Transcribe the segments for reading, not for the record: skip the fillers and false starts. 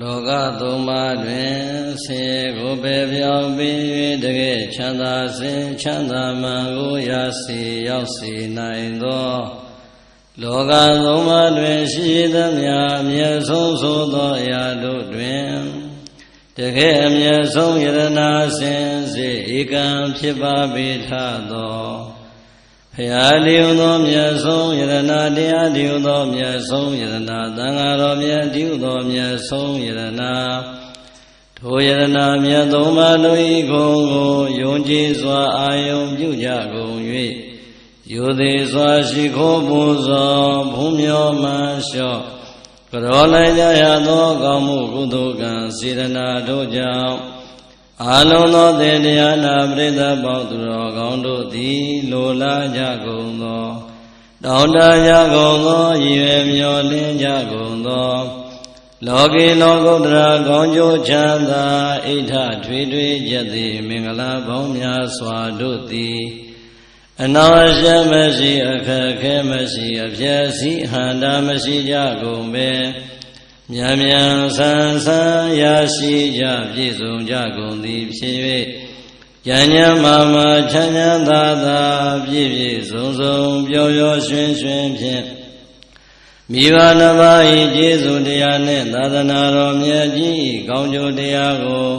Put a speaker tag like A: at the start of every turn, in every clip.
A: လောကသုံးပါးတွင်ဆင်းရဲကိုပယ်ပြောင်းပြီး၍တကယ်ချမ်းသာစဉ်ချမ်းသာမှန်ကိုရစီရောက်စီနိုင်သောလောကသုံးပါးတွင်ရှိသမျှအမြတ်ဆုံးဆိုသောအရာတို့တွင်တကယ်အမြတ်ဆုံးယရဏစင်စစ်ဧကံဖြစ်ပါပေထသောဖရာတည်ဟူသောမြတ်ဆုံးယရဏတရားတည်ဟူသောမြတ်ဆုံးယရဏသံဃာတော်မြတ်တည်ဟူသောမြတ်ဆုံးယရဏထိုယရဏမြတ်သုံးပါးတို့၏ဂုဏ်ကိုယုံကြည်စွာအာယုံပြုကြကုန်၍ယူသည်စွာရှိခိုးပူဇော်ဘုံမျောမှလျှော့ကြောလိုက်ကြရသောကောင်းမှုကုသိုလ်ကံစေတနာတို့ကြောင့်အာလုံးသောသင်တရားနာပရိသတ်ပေါင်းသူတော်ကောင်းတို့သည်လိုလားကြကုန်သောတောင်းတကြကုန်သောရည်ရွယ်မျှော်လင့်ကြကုန်သောလောကီလောကုတ္တရာကောင်းကျိုးချမ်းသာအိဋ္ဌထွေထွေကျက်သည်မင်္ဂလာပေါင်းများစွာတို့သည်အနာရှမရှိအခက်ခဲမရှိအပြည့်စည်ဟန္တာမရှိကြကုန်ပဲမြန်မြန်ဆန်းဆန်းရရှိကြပြည့်စုံကြကုန်သည်ဖြစ်၍ဉာဏ်ဉာဏ်မာမာချမ်းချမ်းသာသာပြည့်ပြည့်စုံစုံပျော်ပျော်ရွှင်ရွှင်ဖြင့်မိဘနှစ်ပါး၏ကျေးဇူးတရားနှင့်သာသနာတော်မြတ်ကြီး၏ကောင်းကျိုးတရားကို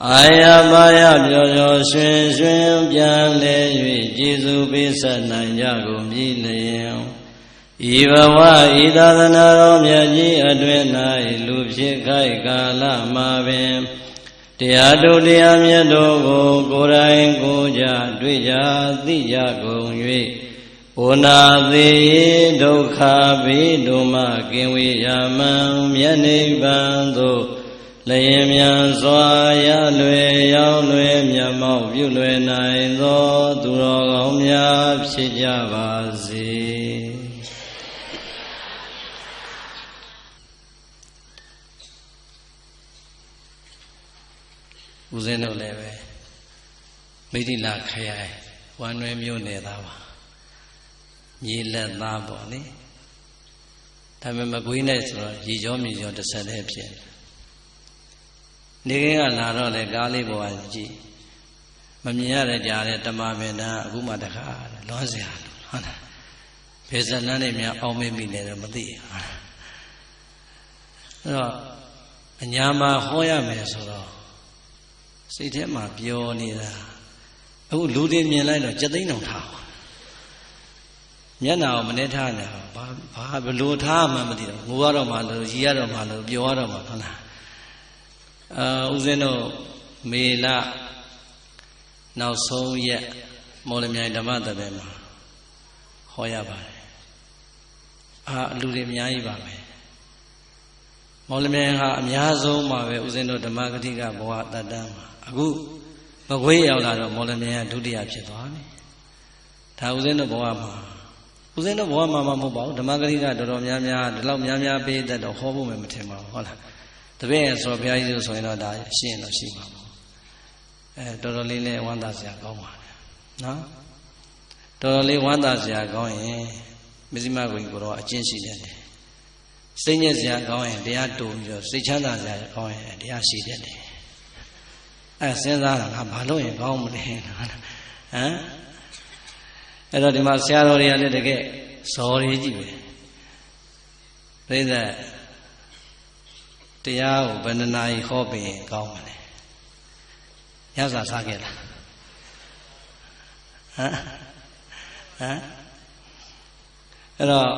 A: အာရပါရပျော်ပျော်ရွှင်ရွှင်ပြန်လဲ၍ကျေးဇူးပေးဆက်နိုင်ကြကုန်ပြီလျင်ဤဘဝဤသာသနာတော်မြတ်ကြီးအတွင်၌လူဖြစ်ခိုက်ကာလမှာပင်တရားတို့တရားမြတ်တို့ကိုကိုယ်တိုင်ကိုယ်ကြတွေ့ကြသိကြကုန်၍ဩနာသေးဒုက္ခဘေးတို့မှကင်းဝေးရမှန်မြတ်နိဗ္ဗာန်သို့လျင်မြန်စွာရလွယ်ရောက်လွယ်မြတ်မောက်ပြုလွယ်နိုင်သောသူတော်ကောင်းများဖြစ်ကြပါစေဦးဇင်းတို့လည်းပဲမိတိလခရိုင်ဝမ်းရွယ်မြို့နယ်သားပါမြေလက်သားပေါ့လေဒါပေမဲ့မကွေးနဲ့ဆိုတော့ရေကြောမြေကြောတစ်ဆက်တည်းဖြစ်နေကင်းကလာတော့လေကားလေးပေါ်ကကြည့်မမြင်ရတဲ့ကြားတဲ့တမပင်တန်းအခုမှတခါလွမ်းစရာဟုတ်လားဘယ်ဇလန်းနဲ့များအောင်မေ့မိနေတယ်မသိဘူးအဲ့တော့အညာမှာဟောရမယ်ဆိုတော့စိတ်ထဲမှာပျော်နေတာအခုလူတွေမြင်လိုက်တော့ကြက်သိန်းတောင်ထားမျက်နှာကိုမနဲ့ထားနေဘာဘလို့ထားမှမသိတော့ငိုရတော့မှလို့ရီရတော့မှလို့ပျော်ရတော့မှဟုတ်လားဦးဇင်းတို့မေလနောက်ဆုံးရက်မော်လမြိုင်ဓမ္မသဘင်မှာဟောရပါတယ်လူတွေအများကြီးပါပဲမော်လမြိုင်ဟာအများဆုံးပါပဲဦးဇင်းတို့ဓမ္မဂတိကဘဝတတ်တမ်းမှာအခုမကွေးရောက်လာတော့မော်လမြိုင်ကဒုတိယဖြစ်သွားပြီဒါဦးဇင်းတို့ဘဝမှာဦးဇင်းတို့ဘဝမှာမဟုတ်ပါဘူးဓမ္မဂတိကတော်တော်များများဒီလောက်များများပေးတတ်တော့ဟောဖို့မထင်ပါဘူးဟုတ်လားတပည့်ရဆိုဘုရားကြီးဆိုရင်တော့ဒါရှင်းတော့ရှိပါဘူးတော်တော်လေးဝမ်းသာစရာကောင်းပါတယ်နော်တော်တော်လေးဝမ်းသာစရာကောင်းရင်မဇ္ဈိမဂုဏ်ကိုတော့အကျင့်ရှိတယ်စိတ်ညစ်စရာကောင်းရင်တရားတူပြီးတော့စိတ်ချမ်းသာစရာကောင်းရင်တရားရှိတယ်စဉ်းစားတာငါဘာလို့ရင်ကောင်းမလဲဟမ်အဲ့တော့ဒီမှာဆရာတော်တွေကလည်းတကယ်ဇော်တွေကြည့်ပဲပြိဿတရားကိုဘယ်နှနာရီဟောပြီးရင်ကောင်းမလဲညစာစားခဲ့လားအဲ့တော့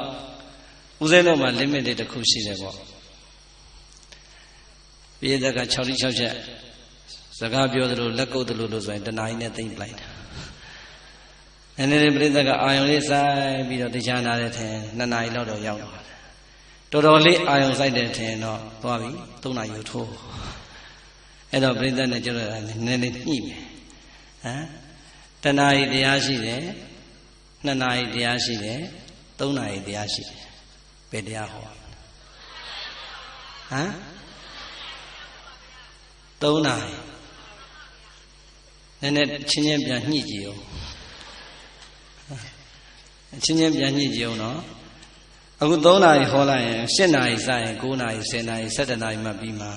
A: ဦးဇင်းတို့မှာ limit တွေတစ်ခုရှိတယ်ပေါ့ပြည့်တက်က6 ချက်စကားပြောသလိုလက်ကုပ်သလိုလို့ဆိုရင်တနာရီနဲ့သိမ့်ပလိုက်တာနည်းနည်းပြည့်တက်ကအာယုံလေးစိုက်ပြီးတော့တရားနာတဲ့ထင်2 နာရီလောက်တော့ရောက်သွားတယ်တော်တော်လေးအာယုံစိုက်တဲ့ထင်တော့သွားပြီ3 နာရီထိုးအဲ့တော့ပြိဿနဲ့ကျတော့နည်းနည်းညှိမယ်တဏှာရီတရားရှိတယ်2 နာရီတရားရှိတယ်3 နာရီတရားရှိတယ်ဘယ်တရားဟော3 နာရီနည်းနည်းချင်းချင်းပြန်ညှိကြည့်အောင်ချင်းချင်းပြန်ညှိကြည့်အောင်နော် အခု3နာရီဟောလိုက်ရင်7နာရီစရင်9နာရီ10နာရီ17နာရီမှပြီးမှာ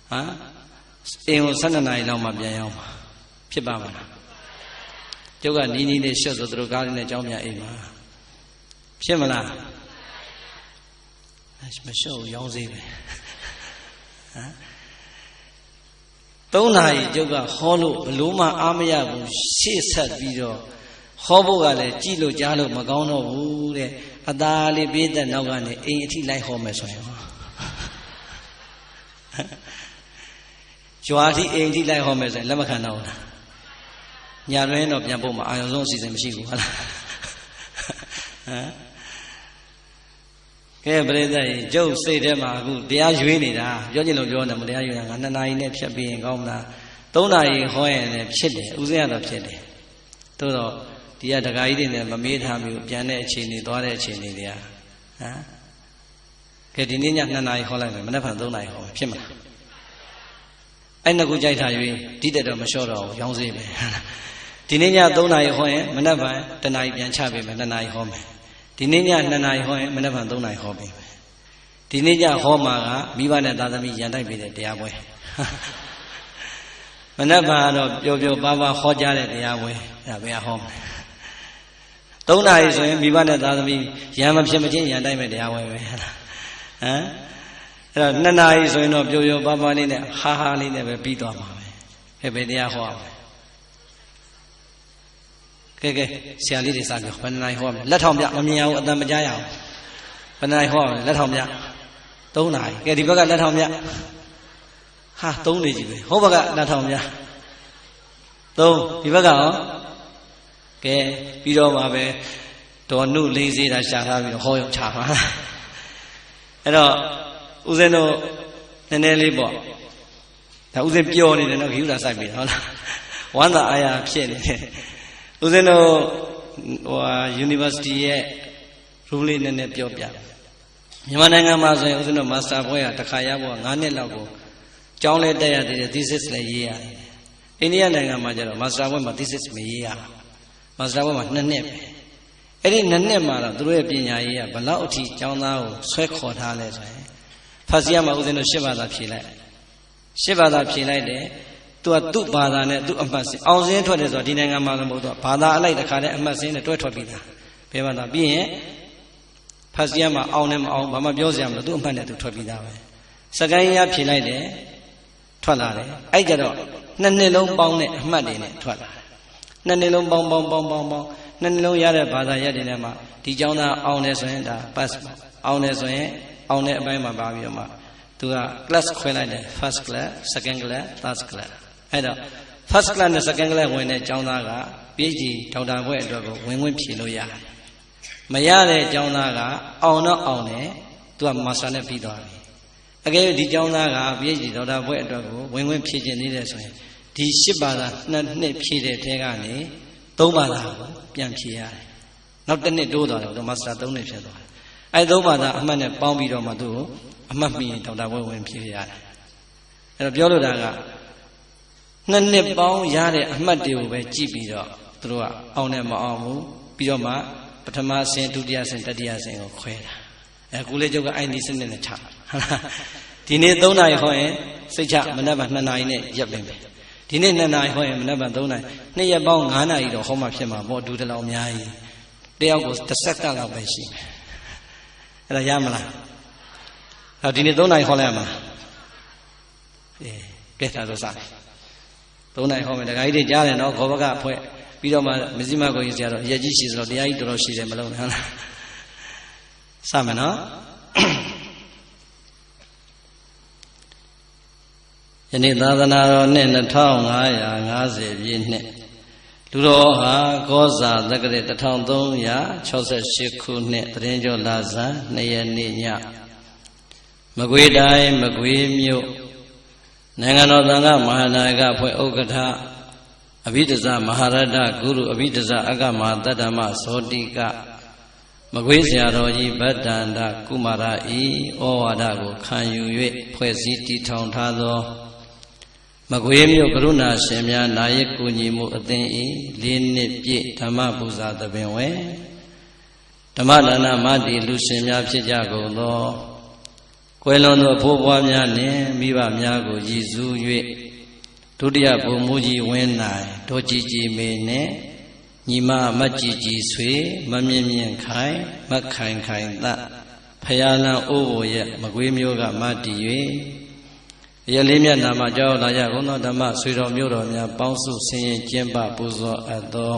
A: ဟမ်အိမ်ကို12နာရီလောက်မှပြန်ရောက်မှာဖြစ်ပါမလားကျုပ်ကနီးနီးလေးရှော့ဆိုသူတို့ကားလေးနဲ့ကြောင်းပြန်အိမ်မှာဖြစ်မလားမရှော့ရောင်းစေးပဲဟမ်3နာရီကျုပ်ကဟောလို့ဘလို့မှအားမရဘူးရှေ့ဆက်ပြီးတော့ဟောဖို့ကလည်းကြည်လို့ကြားလို့မကောင်းတော့ဘူးတဲ့အသားလေးပေးတဲ့နောက်ကနေအိမ်အထိလိုက်ဟောမယ်ဆိုရင်ကျွာတိအိမ်အထိလိုက်ဟောမယ်ဆိုရင်လက်မခံတော့ဘူးလားညာတွင်တော့ပြန်ဖို့မအာရုံဆုံးအစီအစဉ်မရှိဘူးဟုတ်လားဟမ်ကဲပြိဿကြီးကျုပ်စိတ်ထဲမှာအခုတရားရွေးနေတာပြောချင်လို့ပြောနေမတရားရွေးတာငါ2နာရီနဲ့ဖြတ်ပြီးရင်ကောင်းမလား3နာရီဟောရင်လည်းဖြစ်တယ်ဥစဉ်ကတော့ဖြစ်တယ်သို့တော့ဒီကဒကာကြီးတွေနဲ့မမေးထားမျိုးပြန်တဲ့အခြေအနေသွားတဲ့အခြေအနေတွေကဟမ်ကဲဒီနေ့ည2နာရီဟောလိုက်မယ်မနေ့က3နာရီဟောမယ်ဖြစ်မလားအဲ့နှစ်ခုကြိုက်ထား၍ဒီတက်တော့မလျှော့တော့ဘူးရောင်းစေးပဲဒီနေ့ည3နာရီဟောရင်မနေ့က1နာရီပြန်ချပေးမယ်2နာရီဟောမယ်ဒီနေ့ည2နာရီဟောရင်မနေ့က3နာရီဟောပေးမယ်ဒီနေ့ညဟောမှာကမိဘနဲ့သားသမီးရန်တိုက်ပေးတဲ့တရားပွဲမနေ့ကတော့ပျော်ပျော်ပါးပါးဟောကြားတဲ့တရားပွဲအဲ့ဒါဘယ်ဟောမလဲ3နာရီဆိုရင်မိဘနဲ့သားသမီးရန်မဖြစ်မချင်းရန်တိုက်မဲ့တရားပွဲပဲဟမ်အဲ့တော့2နာရီဆိုရင်တော့ပျော်ပျော်ပါးပါးလေးနဲ့ဟာဟာလေးနဲ့ပဲပြီးသွားမှာပဲဘယ်တရားဟောရမလဲကဲဆရာလေးတွေစပြောဘယ်နှနိုင်ဟောမလဲလက်ထောင်ပြမမြင်အောင်အတန်မကြားရအောင်ဘယ်နှနိုင်ဟောမလဲလက်ထောင်ပြ3နာရီကဲဒီဘက်ကလက်ထောင်ပြဟာ3နေကြီးပဲဟောဘက်ကလက်ထောင်ပြ3ဒီဘက်ကရောကဲပြီးတော့မှပဲတော်နုလေးစေးတာရှာထားပြီးတော့ဟောရုံချပါအဲ့တော့ဦးဇင်းတို့နည်းနည်းလေးပေါ့ဒါဦးဇင်းပျော်နေတယ်နော်ခီးဥတာစိုက်ပြီးဟုတ်လားဝမ်းသာအားရဖြစ်နေတယ်ဦးဇင်းတို့university ရဲ့ rule လေးနည်းနည်းပြောပြမြန်မာနိုင်ငံမှာဆိုရင်ဦးဇင်းတို့ master ဘွဲ့ကတစ်ခါရဖို့9နှစ်လောက်ကိုကျောင်းလဲတက်ရသေးတယ် thesis လည်းရေးရတယ်အိန္ဒိယနိုင်ငံမှာကျတော့ master ဘွဲ့မှာ thesis မရေးရဘူး master ဘွဲ့မှာ2နှစ်ပဲအဲ့ဒီ2နှစ်မှာတော့သူတို့ရဲ့ပညာရေးကဘလောက်အထိကျောင်းသားကိုဆွဲခေါ်ထားလဲဆိုရင်ဖတ်စီရမှာဦးဇင်းတို့10ဘာသာဖြေလိုက်10ဘာသာဖြေလိုက်တယ်သူကသူ့ဘာသာနဲ့သူ့အမှတ်စင်းအောင်စင်းထွက်တယ်ဆိုတော့ဒီနိုင်ငံမှာလည်းမဟုတ်တော့ဘာသာအလိုက်တစ်ခါတည်းအမှတ်စင်းနဲ့တွဲထွက်ပြီးသားဘယ်ဘာသာပြီးရင်ဖတ်စီရမှာအောင်နဲ့မအောင်ဘာမှပြောစရာမလိုသူ့အမှတ်နဲ့သူထွက်ပြီးသားပဲစကိုင်းရဖြေလိုက်တယ်ထွက်လာတယ်အဲ့ကြတော့2နှစ်လုံးပေါင်းတဲ့အမှတ်တွေနဲ့ထွက်လာတယ်2နှစ်လုံးပေါင်း2နှစ်လုံးရတဲ့ဘာသာရပ်တွေနဲ့မှဒီကျောင်းသားအောင်တယ်ဆိုရင်ဒါ pass အောင်တယ်ဆိုရင်အောင်တဲ့အပိုင်းမှာပါပြီးတော့မှသူက class ခွဲလိုက်တယ် first class second class third class အဲ့တော့ first class နဲ့ second class ဝင်တဲ့ကျောင်းသားက PhD ဒေါက်တာဘွဲ့အတွက်ကိုဝင်ခွင့်ဖြေလို့ရတယ်မရတဲ့ကျောင်းသားကအောင်တော့အောင်တယ်သူက master နဲ့ပြီးသွားပြီအကယ်၍ဒီကျောင်းသားက PhD ဒေါက်တာဘွဲ့အတွက်ကိုဝင်ခွင့်ဖြေခြင်းနေတယ်ဆိုရင်ဒီ10ဘာသာ2နှစ်ဖြေတဲ့ထဲကနေ3ဘာသာကိုပြန်ဖြေရတယ်နောက်တစ်နှစ်တိုးသွားတယ်သူ master 3နှစ်ဖြစ်သွားတယ်အဲ့3ဘာသာအမှတ်နဲ့ပေါင်းပြီးတော့မှသူ့ကိုအမှတ်မိရင်ဒေါက်တာဘွဲ့ဝင်ဖြေရတယ်အဲ့တော့ပြောလို့တာက2နှစ်ပေါင်းရတဲ့အမှတ်တွေကိုပဲကြည့်ပြီးတော့သူတို့ကအောင်နဲ့မအောင်ဘူးပြီးတော့မှပထမအဆင့်ဒုတိယအဆင့်တတိယအဆင့်ကိုခွဲတာအခုလေကျုပ်ကအဲ့ဒီစနစ်နဲ့ချဟုတ်လားဒီနေ့3နာရီဟောရင်စိတ်ချမနက်ဖြန်2နာရီနဲ့ရပ်ပင်ပဲဒီနေ့2နာရီဟောရင်မနက်ဖြန်3နာရီ2ရက်ပေါင်း9နာရီတော့ဟောမှဖြစ်မှာပေါ့ဒူတလောင်အများကြီးတယောက်ကို10စက္ကန့်လောက်ပဲရှိမယ်အဲ့ဒါရမလားဟောဒီနေ့3နာရီဟောလိုက်ရမှာကဲဒါဆိုစား3နာရီဟောမယ်တခါကြီးတွေကြားတယ်နော်ခေါ်ဘကဖွဲ့ပြီးတော့မှမဇ္ဈိမကိုကြီးဆရာတော်ရက်ကြီးရှိဆိုတော့တရားကြီးတော်တော်ရှိတယ်မလုံးနဲ့ဟုတ်လားစမယ်နော်ယနေ့သာသနာတော်နှစ်2550ပြည့်နှစ်လူတော်ဟာကောဇာသက္ကရာ1368ခုနှစ်သရင်ကျော်လာဇန်2ရက်နေ့ညမကွေးတိုင်းမကွေးမြို့နိုင်ငံတော်သံဃာမဟာနာယကအဖွဲ့ဥက္ကဋ္ဌအဘိဓဇမဟာရတ္တဂုရုအဘိဓဇအကမဟာတတ္တမဇောတိကမကွေးဆရာတော်ကြီးဗတ္တန္တကုမာရဤဩဝါဒကိုခံယူ၍ဖွဲ့စည်းတည်ထောင်ထားသောမကွေးမြို့ကရုဏာရှင်များနာယကူညီမှုအသင်းဤ4နှစ်ပြည့်ဓမ္မပူဇာသဘင်ဝဲ ဓမ္မဒါနမတိလူရှင်များဖြစ်ကြကုန်သောကွယ်လွန်သောဘိုးဘွားများနှင့်မိဘများကိုရည်စူး၍ဒုတိယဘုံမူကြီးဝင်းနိုင်ဒေါ်ကြည်ကြည်မေနှင့်ညီမမကြည်ကြည်ဆွေမမြင့်မြင့်ခိုင်မခိုင်ခိုင်သဖယားလန်းအိုးဘိုရဲ့မကွေးမျိုးကမတည်၍ရလေးမြတ်နာမှာကြောက်လာရကုန်သောဓမ္မဆွေတော်မျိုးတော်များပေါင်းစုဆင်းရဲကျင့်ပပူဇော်အပ်သော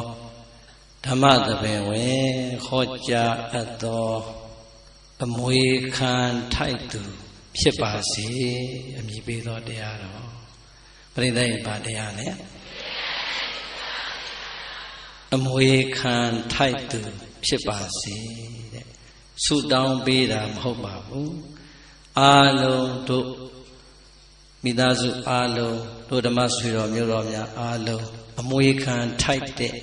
A: ဓမ္မသဘင်ဝင်ခေါ်ကြားအပ်သောအမွေခံထိုက်သူဖြစ်ပါစေအမည်ပေးသောတရားတော်ပရိသတ်ဘာတရားလဲအမွေခံထိုက်သူဖြစ်ပါစေတဲ့ဆုတောင်းပေးတာမဟုတ်ပါဘူးအားလုံးတို့မိသားစုအားလုံးတို့ဓမ္မဆွေတော်မျိုးတော်များအားလုံးအမွေခံထိုက်တဲ့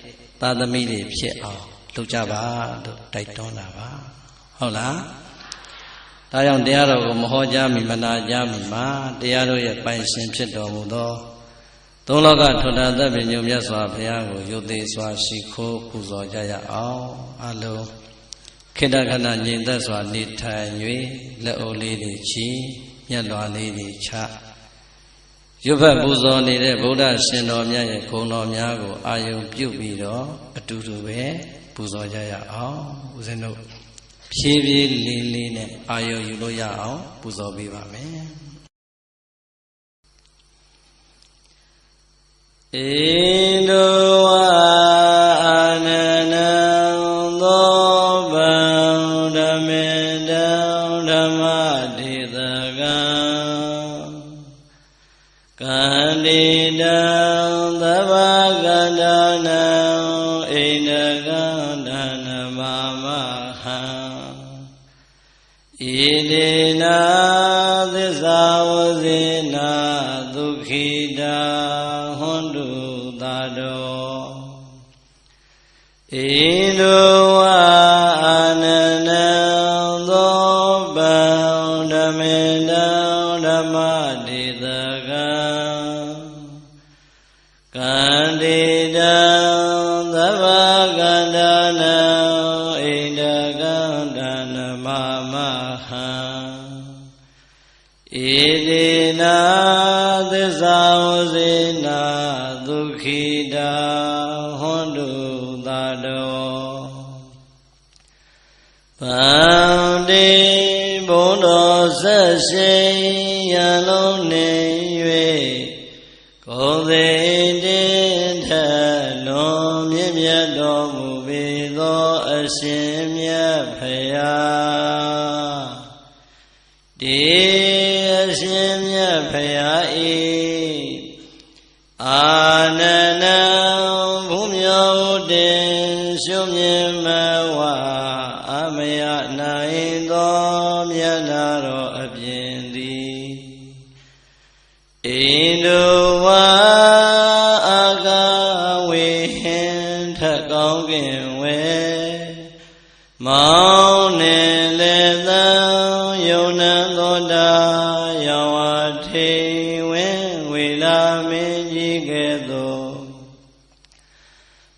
A: သာသမီတွေဖြစ်အောင်လုပ်ကြပါလို့တိုက်တွန်းတာပါဟုတ်လားဒါကြောင့်တရားတော်ကိုမဟောကြားမီမနာကြားမီမှာတရားတော်ရဲ့ပိုင်ရှင်ဖြစ်တော်မူသောသုံးလောကထွဋ္ဌသဗ္ဗညုမြတ်စွာဘုရားကိုယုတ်သေးစွာရှိခိုးပူဇော်ကြရအောင်အလုံးခေတ္တခဏငြိမ်သက်စွာနေထိုင်၍လက်အိုးလေးတွေချီမျက်လွှာလေးတွေချရွတ်ဖတ်ပူဇော်နေတဲ့ဗုဒ္ဓရှင်တော်မြတ်ရဲ့ဂုဏ်တော်များကိုအာယုံပြုပြီးတော့အတူတူပဲပူဇော်ကြရအောင်ဦးဇင်းတို့ဖြည်းဖြည်းလေးလေးနဲ့အာယုံယူလို့ရအောင်ပူဇော်ပေးပါမယ်ဣန္ဒဝအာနနံသောဗံဓမေတံဓမ္မဒေသကံကန္တိတံသဗ္ဗကန္တနံဣန္ဒကံဒါနမမဟံဣတိနာသစ္စာဝဇေနာဒုက္ခိတာဟွန်တုသာတောဣန္ဒဝအာနနံသောဗံဓမေတံဓမ္မဒေသကံကန္တိတံသဗ္ဗကန္တနံဣန္ဒကံဒါနမမဟံဣတိနာသစ္စာဝဇေနာဒုက္ခိတာဟွန်တုသာတောဗန္တိဘုံတော်ဆက်ရှိရန်လုံးနေ၍ကိုယ်သိတင်ထလွန်မြင့်မြတ်တော်မူပေသောအရှင်မြတ်ဖရာဒီအရှင်မြတ်ဖရာဤအာနန္ဒံဘုမြောတင်ရှုမြင်မဝအမယနိုင်သောမြတ်နာတော်အပြင်သည်ဣန္ဒဝါအာကဝေဟင်ထကောင်းကင်ဝဲမောင်းနေလေသံယုံနံသောတာယောဝထေဝင်းဝေလာမင်းကြီးကဲ့သို့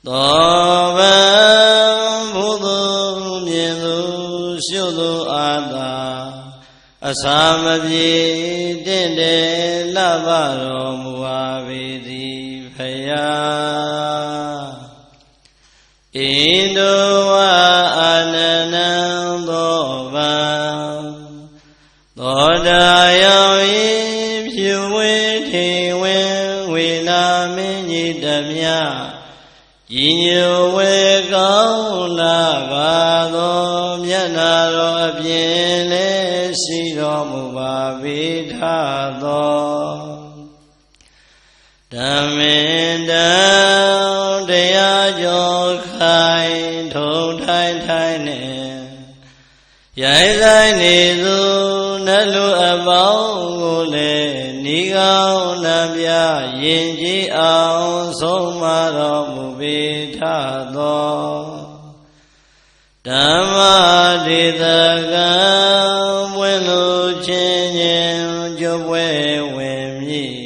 A: သောဗံဘုသူမြင်သူရှုသူအာသာအစာမပြေတင့်တယ်လဘတော်မူပါပေသည်ဖယားဣန္ဒဝအာနနံသောဗံသောတာယောဤဖြူဝေထေဝင်းဝေလာမင်းကြီးတမြဤညိုဝေကောင်းလာပါသောမျက်နာတော်အပြင်လည်းရှိတော်မူပါပေထသောဓမ္မေတံတရားကျော်ခိုင်ထုံထိုင်ထိုင်နှင့်ရိုင်းဆိုင်နေသူနတ်လူအပေါင်းကိုလည်းဤကောင်းနှပြယင်ကြည်အောင်ဆုံးမတော်မူပေထသောဓမ္မဒေသကံဝင်လူချင်းချင်းကြွပွဲဝင်မြည်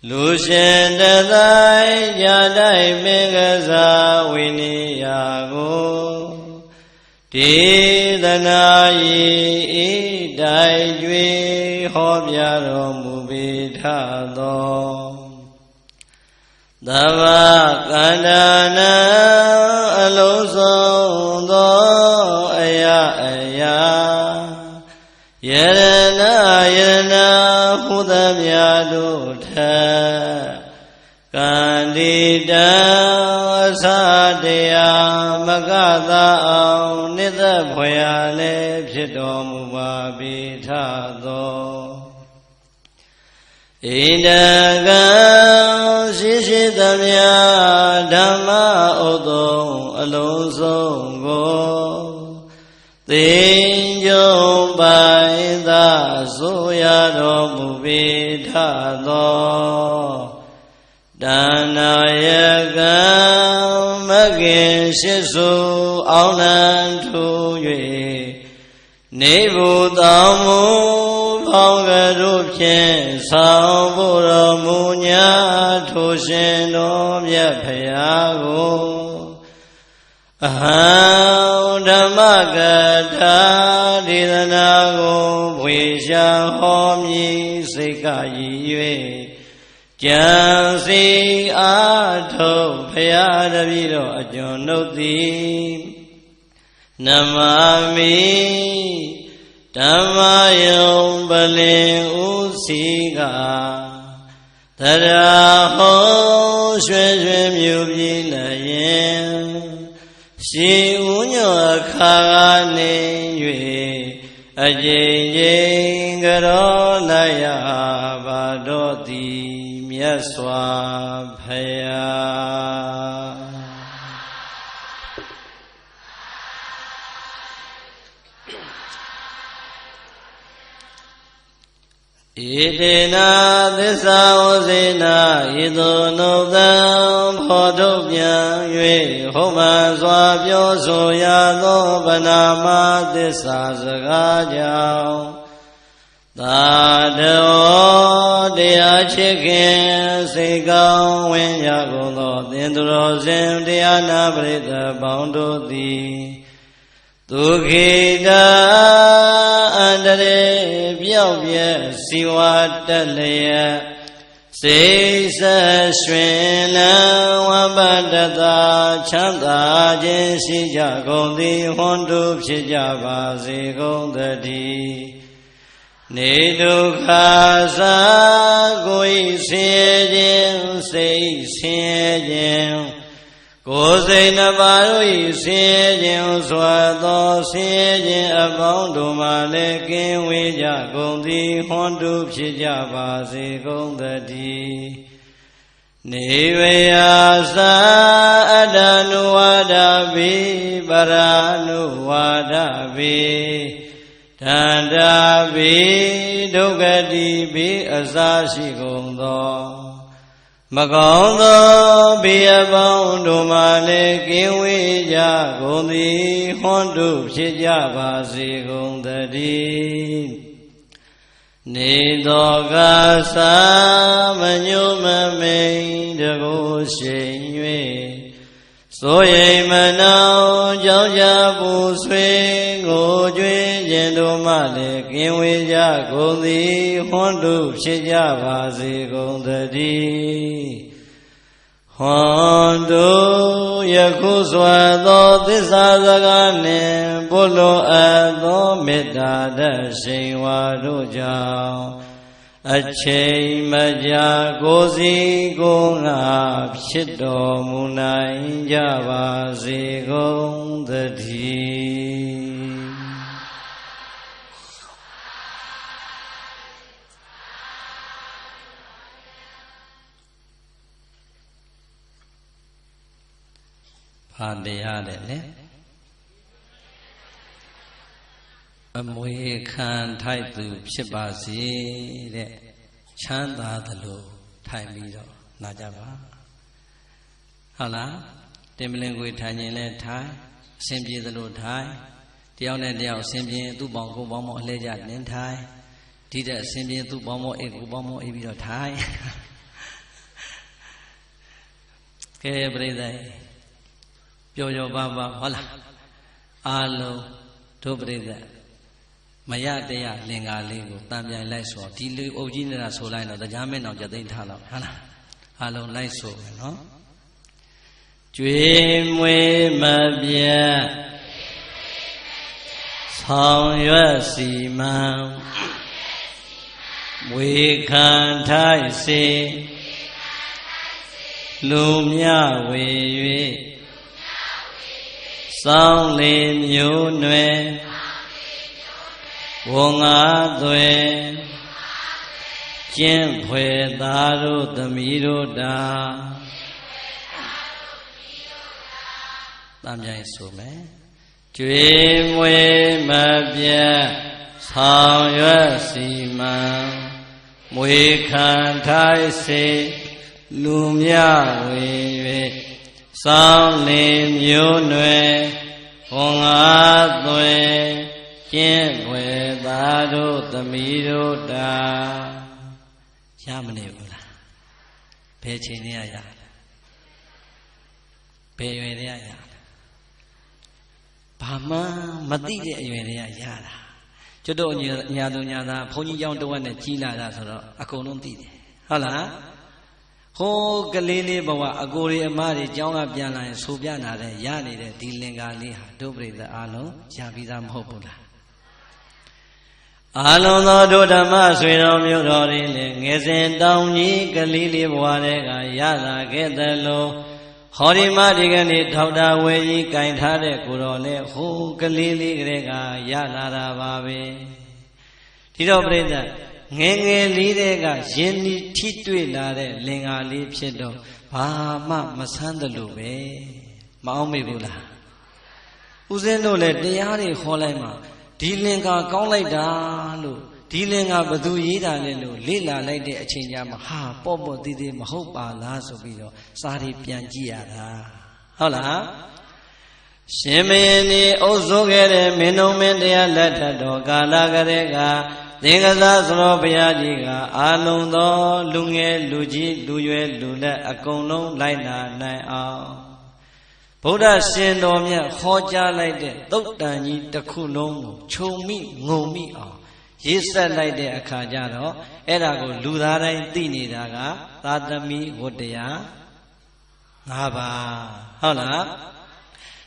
A: လူရှင်တတိုင်းญาတိုက်မင်္ဂစားဝိနည်းယာကိုတ ဒေသနာယေဤတိုင်ကျွေဟောပြတော်မူပေထသောသဗ္ဗကန္တနာအလုံးစုံသောအရာယရဏဟုသမြတ်တို့ထကန္တိတံအစတရားမကသာအောင်နိသက်ဖွယ်ရာလည်းဖြစ်တော်မူပါပေထသောဣန္ဒကံရှိသမျှဓမ္မဥဒ္ဓံအလုံးစုံကိုသင်္ကြုံပိုင်သာဆိုရတော်မူပေထသောတဏ္ဍာယကံမဂ္ဂင်ရှိစုအောင်လံထူ၍နေဘူးတောင်းမူပေါင်းကတို့ဖြင့်ဆောင်ဖို့တော်မူညာထိုရှင်တော်မြတ်ဖရာကိုအဟံဓမ္မကထာဒေသနာကိုဝေရှာဟောမည်စိတ်ကရည်၍ကြံစီအားထုတ်ဖရာတပည့်တော်အကျွန်ုပ်သည်နမမိဓမ္မယုံပလင်ဥစီကသရာဟောရွှေရွှေမြူပြည်လည်းရင်ရှိဥညောအခါကနေ၍အကျဉ်းချင်းကရောလိုက်ရပါတော့သည်မြတ်စွာဘုရားဣတေနာသစ္စာဝစေနာဣသောနုသံဖောထုတ်ပြန်၍ဟောမှစွာပြောဆိုရသောဗနာမသစ္စာစကားကြောင့်သာတောတရားချစ်ခင်စိတ်ကောင်းဝင်ရကုန်သောသင်္သူတော်စင်တရားနာပရိသတ်ပေါင်းတို့သည်ဒုက္ခိတာအန္တရေပြောက်ပြက်စီဝါတက်လျက်စိတ်ဆက်ရွှင်လန်းဝမ်းပတ္တသာချမ်းသာခြင်းရှိကြကုန်သည်ဟွန်တုဖြစ်ကြပါစေကုန်သတည်းနေဒုက္ခသာကိုယ်ဆင်းရဲခြင်းစိတ်ဆင်းရဲခြင်းကိုယ်စိတ်နှပါတို့၏ဆင်းရဲခြင်းစွာသောဆင်းရဲခြင်းအပေါင်းတို့မှလည်းကင်းဝေးကြကုန်သည်ဟွန်တုဖြစ်ကြပါစေကုန်သတည်းနေဝေယသာအတ္တနုဝါဒပိပရာနုဝါဒပိတန္တာပိဒုက္ခတိပိအစရှိကုန်သောမကောင်းသောဘေးအပေါင်းတို့မှလည်းကင်းဝေးကြကုန်သည်ဟွန်တုဖြစ်ကြပါစေကုန်သတည်းနေသောကသာမညုမမိန်တကိုယ်ရှိန်၍စိုးရိမ်မနှောင်ကြောင့်ကြပူဆွေးကိုကြွေးခြင်းတို့မှလည်းကင်းဝေးကြကုန်သည်ဟွန်တုဖြစ်ကြပါစေကုန်သတည်းဟွန်တုယခုစွာသောသစ္စာစကားနှင့်ပုလိုအပ်သောမေတ္တာတရှိန်ဝါတို့ကြောင့်အချိန်မကြာကိုယ်စီကိုယ်ငါဖြစ်တော်မူနိုင်ကြပါစေကုန်သတည်းဘာတရားတဲ့လေအမွေခံထိုက်သူဖြစ်ပါစေတဲ့ချမ်းသာသလိုထိုင်ပြီးတော့နာကြပါဟုတ်လားတင်ပလင်ကိုထိုင်ရင်လည်းထိုင်အစဉ်ပြေသလိုထိုင်တယောက်နဲ့တယောက်အစဉ်ပြေသူ့ပေါင်းကိုပေါင်းမအလှည့်ကြနင်းထိုင်ဒီတဲ့အစဉ်ပြေသူ့ပေါင်းမအိတ်ကိုပေါင်းမအိတ်ပြီးတော့ထိုင်ကဲပြိဿပျော်ပျော်ပါပါဟုတ်လား Alo Đô bề dạ mà ya đây à liền gà liền của tam giai lai sổ đi lưu ô chín là sổ lai nó ta giá mấy nào cho tên thà lắm hả alo lai sổ nó chuyện mê mà bia xong yuwa xì mang mùi khăn thái xì lưu nhá quỳ yuy xong lên nhũ nuê Wong á tuệ Chên huệ tá rô tâm ý rô đà Tam giai số mẹ Chuyên mùi mà bia Sao yuwa xì mà Mùi khăn thái xì Lùm ya huệ huệ Sao lên nhũ nuê Wong á tuệ Chén huệ tá rô tâm ý rô đà Chá mà nè vô là Bê chê nè yá Bê yuê nè yá Bà mà tí nè yuê nè yá là Cho độ nhà đồ nhà ta Phó nhi dòng đồ nè chi là ra sau đó A cô nông tí nè Hả là Hô cái lý lý bảo à cô rì mà rì cháu ngà biên lại Số biên nà rè yá nè rè Tí lên gà lý hà Đô bề ta á lô Chá bì ra mô bù là Alon thoa đô Dhamma suyတော်မြို့တော်တွေလည်းငယ်စဉ်တောင်ကြီးကလေးလေးဘဝတည်းကရလာခဲ့တယ်လို့ဟောဒီမဒီကနေ့ထောက်တာဝယ်ကြီးကင်ထားတဲ့ကိုတော်လည်းဟိုကလေးလေးကလေးကရလာတာပါပဲဒီတော့ပြိဿငယ်ငယ်လေးတဲ့ကယဉ်ဤထိတွေ့လာတဲ့လင်္ကာလေးဖြစ်တော့ဘာမှမဆန်းတယ်လို့ပဲမအောင်မေ့ဘူးလားဦးဇင်းတို့လည်းတရားတွေခေါ်လိုက်မှာဒီလင်္ကာကောင်းလိုက်တာလို့ဒီလင်္ကာဘသူရေးတာလဲလို့လေ့လာလိုက်တဲ့အချိန်ကျမှဟာပေါ့ပေါ့သေးသေးမဟုတ်ပါလားဆိုပြီးတော့စာရီပြန်ကြည့်ရတာဟုတ်လားရှင်မင်းဒီအုပ်စိုးခဲ့တဲ့မင်းတော်မင်းတရားလက်ထက်တော်ကာလကလေးကသင်္ကစားသရောဘုရားကြီးကအာလုံးသောလူငယ်လူကြီးလူရွယ်လူလက်အကုန်လုံးလိုက်နာနိုင်အောင်ဗုဒ္ဓရှင်တော်မြတ်ဟောကြားလိုက်တဲ့သုတ်တန်ကြီးတစ်ခုလုံးကိုခြုံမိငုံမိအောင်ရေးဆက်လိုက်တဲ့အခါကျတော့အဲ့ဒါကိုလူသားတိုင်းသိနေတာကသာသမီဝတ္တရား၅ပါးဟုတ်လား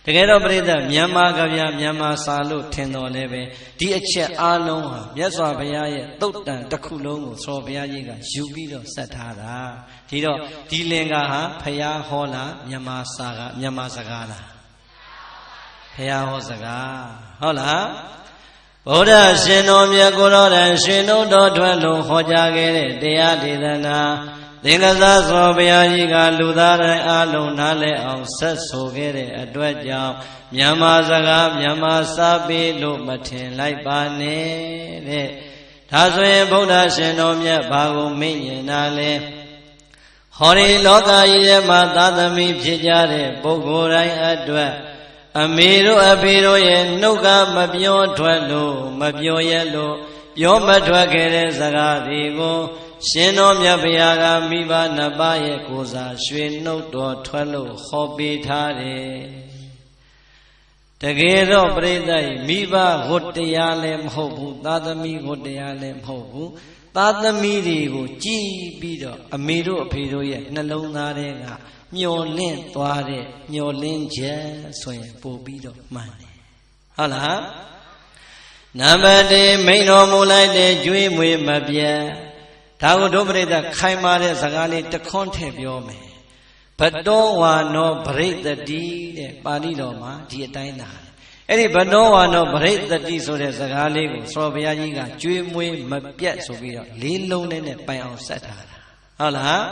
A: တကယ်တော့ပြိဿမြန်မာကဗျာမြန်မာစာလို့ထင်တော်လဲပဲဒီအချက်အားလုံးဟာမြတ်စွာဘုရားရဲ့သုတ်တန်တစ်ခုလုံးကိုသောဘုရားကြီးကယူပြီးတော့ဆက်ထားတာဒီတော့ဒီလင်္ကာဟာဘုရားဟောလားမြန်မာစာကမြန်မာစကားလားဘုရားဟောစကားဟုတ်လားဗုဒ္ဓရှင်တော်မြတ်ကိုယ်တော်တိုင်ရှင်တို့တော်ထွက်လို့ဟောကြားခဲ့တဲ့တရားဒေသနာသင်္ကစားသောဘုရားကြီးကလူသားတိုင်းအလုံးနားလည်အောင်ဆက်ဆိုခဲ့တဲ့အတွက်ကြောင့်မြန်မာစကားမြန်မာစာပေလို့မထင်လိုက်ပါနဲ့တဲ့ဒါဆိုရင်ဗုဒ္ဓရှင်တော်မြတ်ဘာကိုမိန့်ရင်တာလဲဟောဒီလောကကြီးထဲမှာသာသမီဖြစ်ကြတဲ့ပုဂ္ဂိုလ်တိုင်းအတွက်အမေတို့အဖေတို့ရဲ့နှုတ်ကမပြောထွက်လို့မပြောရလို့ပြောမထွက်ခဲ့တဲ့စကားတွေကိုရှင်တော်မြတ်ဘုရားကမိဘနှစ်ပါးရဲ့ကိုယ်စားရွှေနှုတ်တော်ထွက်လို့ဟောပေးထားတယ်တကယ်တော့ပြိဿမိဘဝတ္တရားလည်းမဟုတ်ဘူးသာသမီဝတ္တရားလည်းမဟုတ်ဘူးသာသမီတွေကိုကြည်ပြီးတော့အမေတို့အဖေတို့ရဲ့နှလုံးသားထဲကမျောလင့်သွားတဲ့မျောလင့်ချက်ဆိုရင်ပို့ပြီးတော့မှန်တယ်ဟုတ်လားနံပါတ်1မိန်တော်မူလိုက်တဲ့ကျွေးမွေးမပြတ်ဒါကိုဒုပရိသခိုင်မာတဲ့စကားလေးတခွန်းထည့်ပြောမယ်ဘတောဝါနောပရိသတိတဲ့ပါဠိတော်မှာဒီအတိုင်းလာအဲ့ဒီဘတောဝါနောပရိသတိဆိုတဲ့စကားလေးကိုသောဘုရားကြီးကကျွေးမွေးမပြတ်ဆိုပြီးတော့လေးလုံးနဲ့ပိုင်အောင်ဆက်ထားတာဟုတ်လား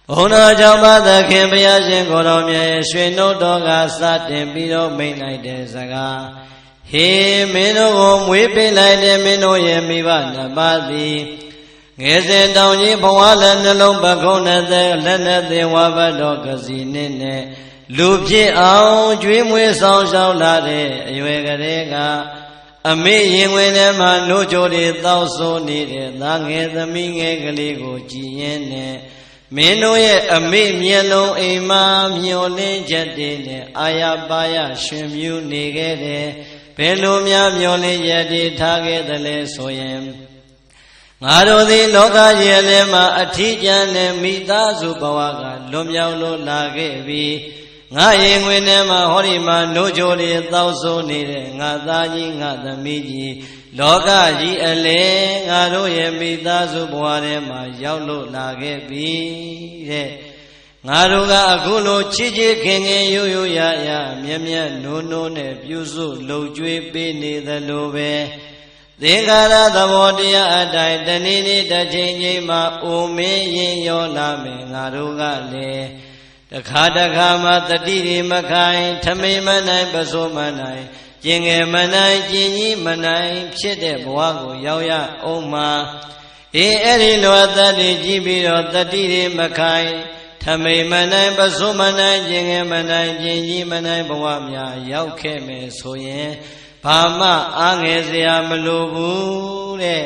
A: ဘုန်းတော်ကြောင့်ပါသခင်ဘုရားရှင်ကိုယ်တော်မြတ်ရဲ့ရွှေနှုတ်တော်ကစတင်ပြီးတော့မိန့်လိုက်တဲ့စကားဟေမင်းတို့ကိုမွေးပေးလိုက်တဲ့မင်းတို့ရဲ့မိဘနှစ်ပါးသည်ငယ်စဉ်တောင်ကြီးဘဝလည်းနှလုံးပခုံးနဲ့လက်နဲ့သေဝဘတ်တော်ကစီနဲ့လူဖြစ်အောင်ကျွေးမွေးဆောင်ရှောက်လာတဲ့အရွယ်ကလေးကအမေရင်ဝင်ထဲမှာနှုတ်ကြိုတွေတောက်ဆိုနေတဲ့သားငယ်သမီးငယ်ကလေးကိုကြည်ရင်နဲ့ မင်းတို့ရဲ့အမိမျက်လုံးအိမ်မှာမျောလင်းချက်တွေနဲ့အာရပါရရှင်မြူနေခဲ့တယ်ဘယ်လိုများမျောလင်းချက်တွေထားခဲ့သလဲဆိုရင်ငါတို့သည်လောကကြီးထဲမှာအထီးကျန်တဲ့မိသားစုဘဝကလွန်မြောက်လို့လာခဲ့ပြီးငါရင်ဝင်ထဲမှာဟောဒီမှာနိုးကြိုတွေတောက်ဆိုးနေတဲ့ငါသားကြီးငါသမီးကြီးလောကကြီးအလဲငါတို့ရဲ့မိသားစုဘဝထဲမှာရောက်လို့လာခဲ့ပြီတဲ့ငါတို့ကအခုလိုချစ်ချစ်ခင်ခင်ရိုးရိုးရရမြတ်မြတ်နိုးနိုးနဲ့ပြုစုလှုပ်ကြွေးပေးနေသလိုပဲသင်္ခါရသဘောတရားအတိုင်းတနေ့နေ့တစ်ချိန်ချိန်မှာအိုမင်းရင်ရောလာမယ်ငါတို့ကလည်းတခါတခါမှတတိရိမခိုင်ထမိန်မနိုင်ပစိုးမနိုင်ကျင်ငယ်မနိုင်ကျင်ကြီးမနိုင်ဖြစ်တဲ့ဘဝကိုရောက်ရအောင်မှာအဲ့ဒီလိုအသက်တွေကြီးပြီးတော့တတိရိမခိုင်ထမိန်မနိုင်ပစိုးမနိုင်ကျင်ငယ်မနိုင်ကျင်ကြီးမနိုင်ဘဝများရောက်ခဲ့မယ်ဆိုရင်ဘာမှအားငယ်စရာမလိုဘူးတဲ့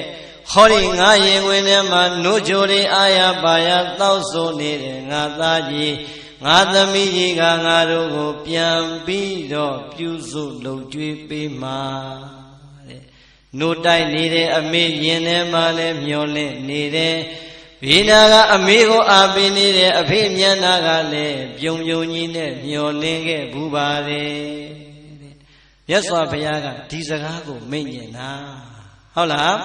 A: ဟောဒီငါရင်ဝင်ထဲမှာနိုးကြိုတွေအာရပါရတောက်ဆိုနေတဲ့ငါသားကြီးငါသမီးကြီးကငါတို့ကိုပြန်ပြီးတော့ပြုစုလုပ်ကြွေးပေးမှာတဲ့နိုးတိုက်နေတဲ့အမေရင်ထဲမှာလည်းမျောလင့်နေတယ်ဘိနာကအမေကိုအားပေးနေတဲ့အဖေမျက်နှာကလည်းပြုံပြုံကြီးနဲ့မျောလင့်ခဲ့ဘူးပါတယ်မြတ်စွာဘုရားကဒီစကားကိုမိန့်ညင်တာဟုတ်လား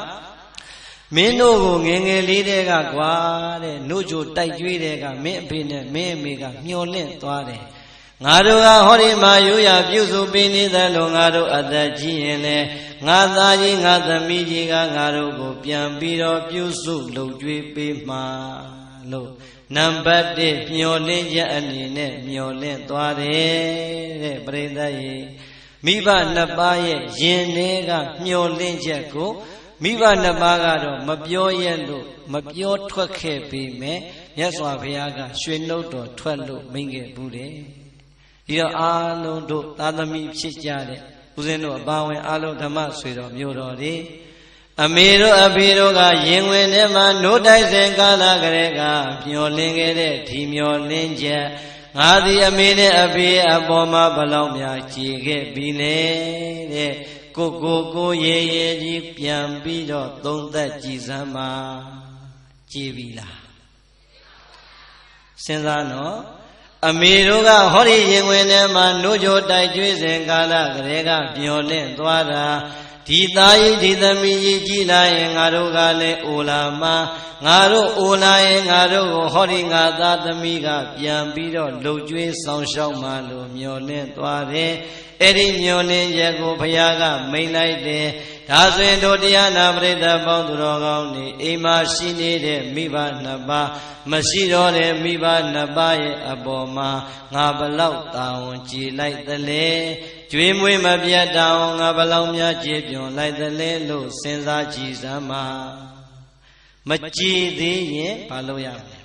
A: မင်းတို့ကိုငယ်ငယ်လေးတည်းကကွာတဲ့နှုတ်ကြိုတိုက်ကြွေးတဲ့ကမင်းအဖေနဲ့မင်းအမေကမျောလင့်သွားတယ်ငါတို့ကဟောဒီမှာရိုးရပြုစုပေးနေသလိုငါတို့အသက်ကြီးရင်လေငါသားကြီးငါသမီးကြီးကငါတို့ကိုပြန်ပြီးတော့ပြုစုလုပ်ကြွေးပေးမှာလို့နံပါတ်1မျောလင့်ချက်အနေနဲ့မျောလင့်သွားတယ်တဲ့ပရိသတ်ရေမိဘနှစ်ပါးရဲ့ယင်တွေကမျောလင့်ချက်ကိုမိဘနှစ်ပါးကတော့မပြောရလို့မပြောထွက်ခဲ့ပေမဲ့မြတ်စွာဘုရားကရွှေနှုတ်တော်ထွက်လို့မိန့်ခဲ့ဘူးတယ်ဒီတော့အားလုံးတို့သာသမီဖြစ်ကြတဲ့ဦးဇင်းတို့အပါဝင်အားလုံးဓမ္မဆွေတော်မျိုးတော်တွေအမေတို့အဖေတို့ကရင်ဝင်ထဲမှာနိုးတိုက်စဉ်ကာလကလေးကမျောလင့်ခဲ့တဲ့ဒီမျောလင့်ချက်ငါသည်အမေနဲ့အဖေအပေါ်မှာဘလောက်များကြည်ခဲ့ပြီလေတဲ့ကိုရေကြီးပြန်ပြီးတော့သုံးသက်ကြည်စမ်းပါကြည်ပြီလားစဉ်းစားနော်အမေတို့ကဟောဒီရင်ဝင်ထဲမှာနိုးကြိုတိုက်ကျွေးစဉ်ကာလကလေးကမျောလင့်သွားတာဒီသားကြီးဒီသမီးကြီးကြည်လာရင်ငါတို့ကလည်းအိုလာမှာငါတို့အိုလာရင်ငါတို့ကိုဟောဒီငါသားသမီးကပြန်ပြီးတော့လှုပ်ကြွေးဆောင်ရှောက်မှလို့မျောလင့်သွားတယ်အဲ့ဒီမျောလင့်ချက်ကိုဘုရားကမိန့်လိုက်တယ်ဒါဆိုရင်တို့တရားနာပရိသတ်ပေါင်းသူတော်ကောင်းတွေအိမ်မှာရှိနေတဲ့မိဘနှစ်ပါးမရှိတော့တဲ့မိဘနှစ်ပါးရဲ့အပေါ်မှာငါဘလောက်တာဝန်ကြည်လိုက်သလဲကျွေးမွေးမပြတ်တောင်ငါဘလောက်များကြည်ပြွန်လိုက်သလဲလို့စဉ်းစားကြည့်စမ်းပါမကြည်သေးရင်ဘာလုပ်ရမလဲ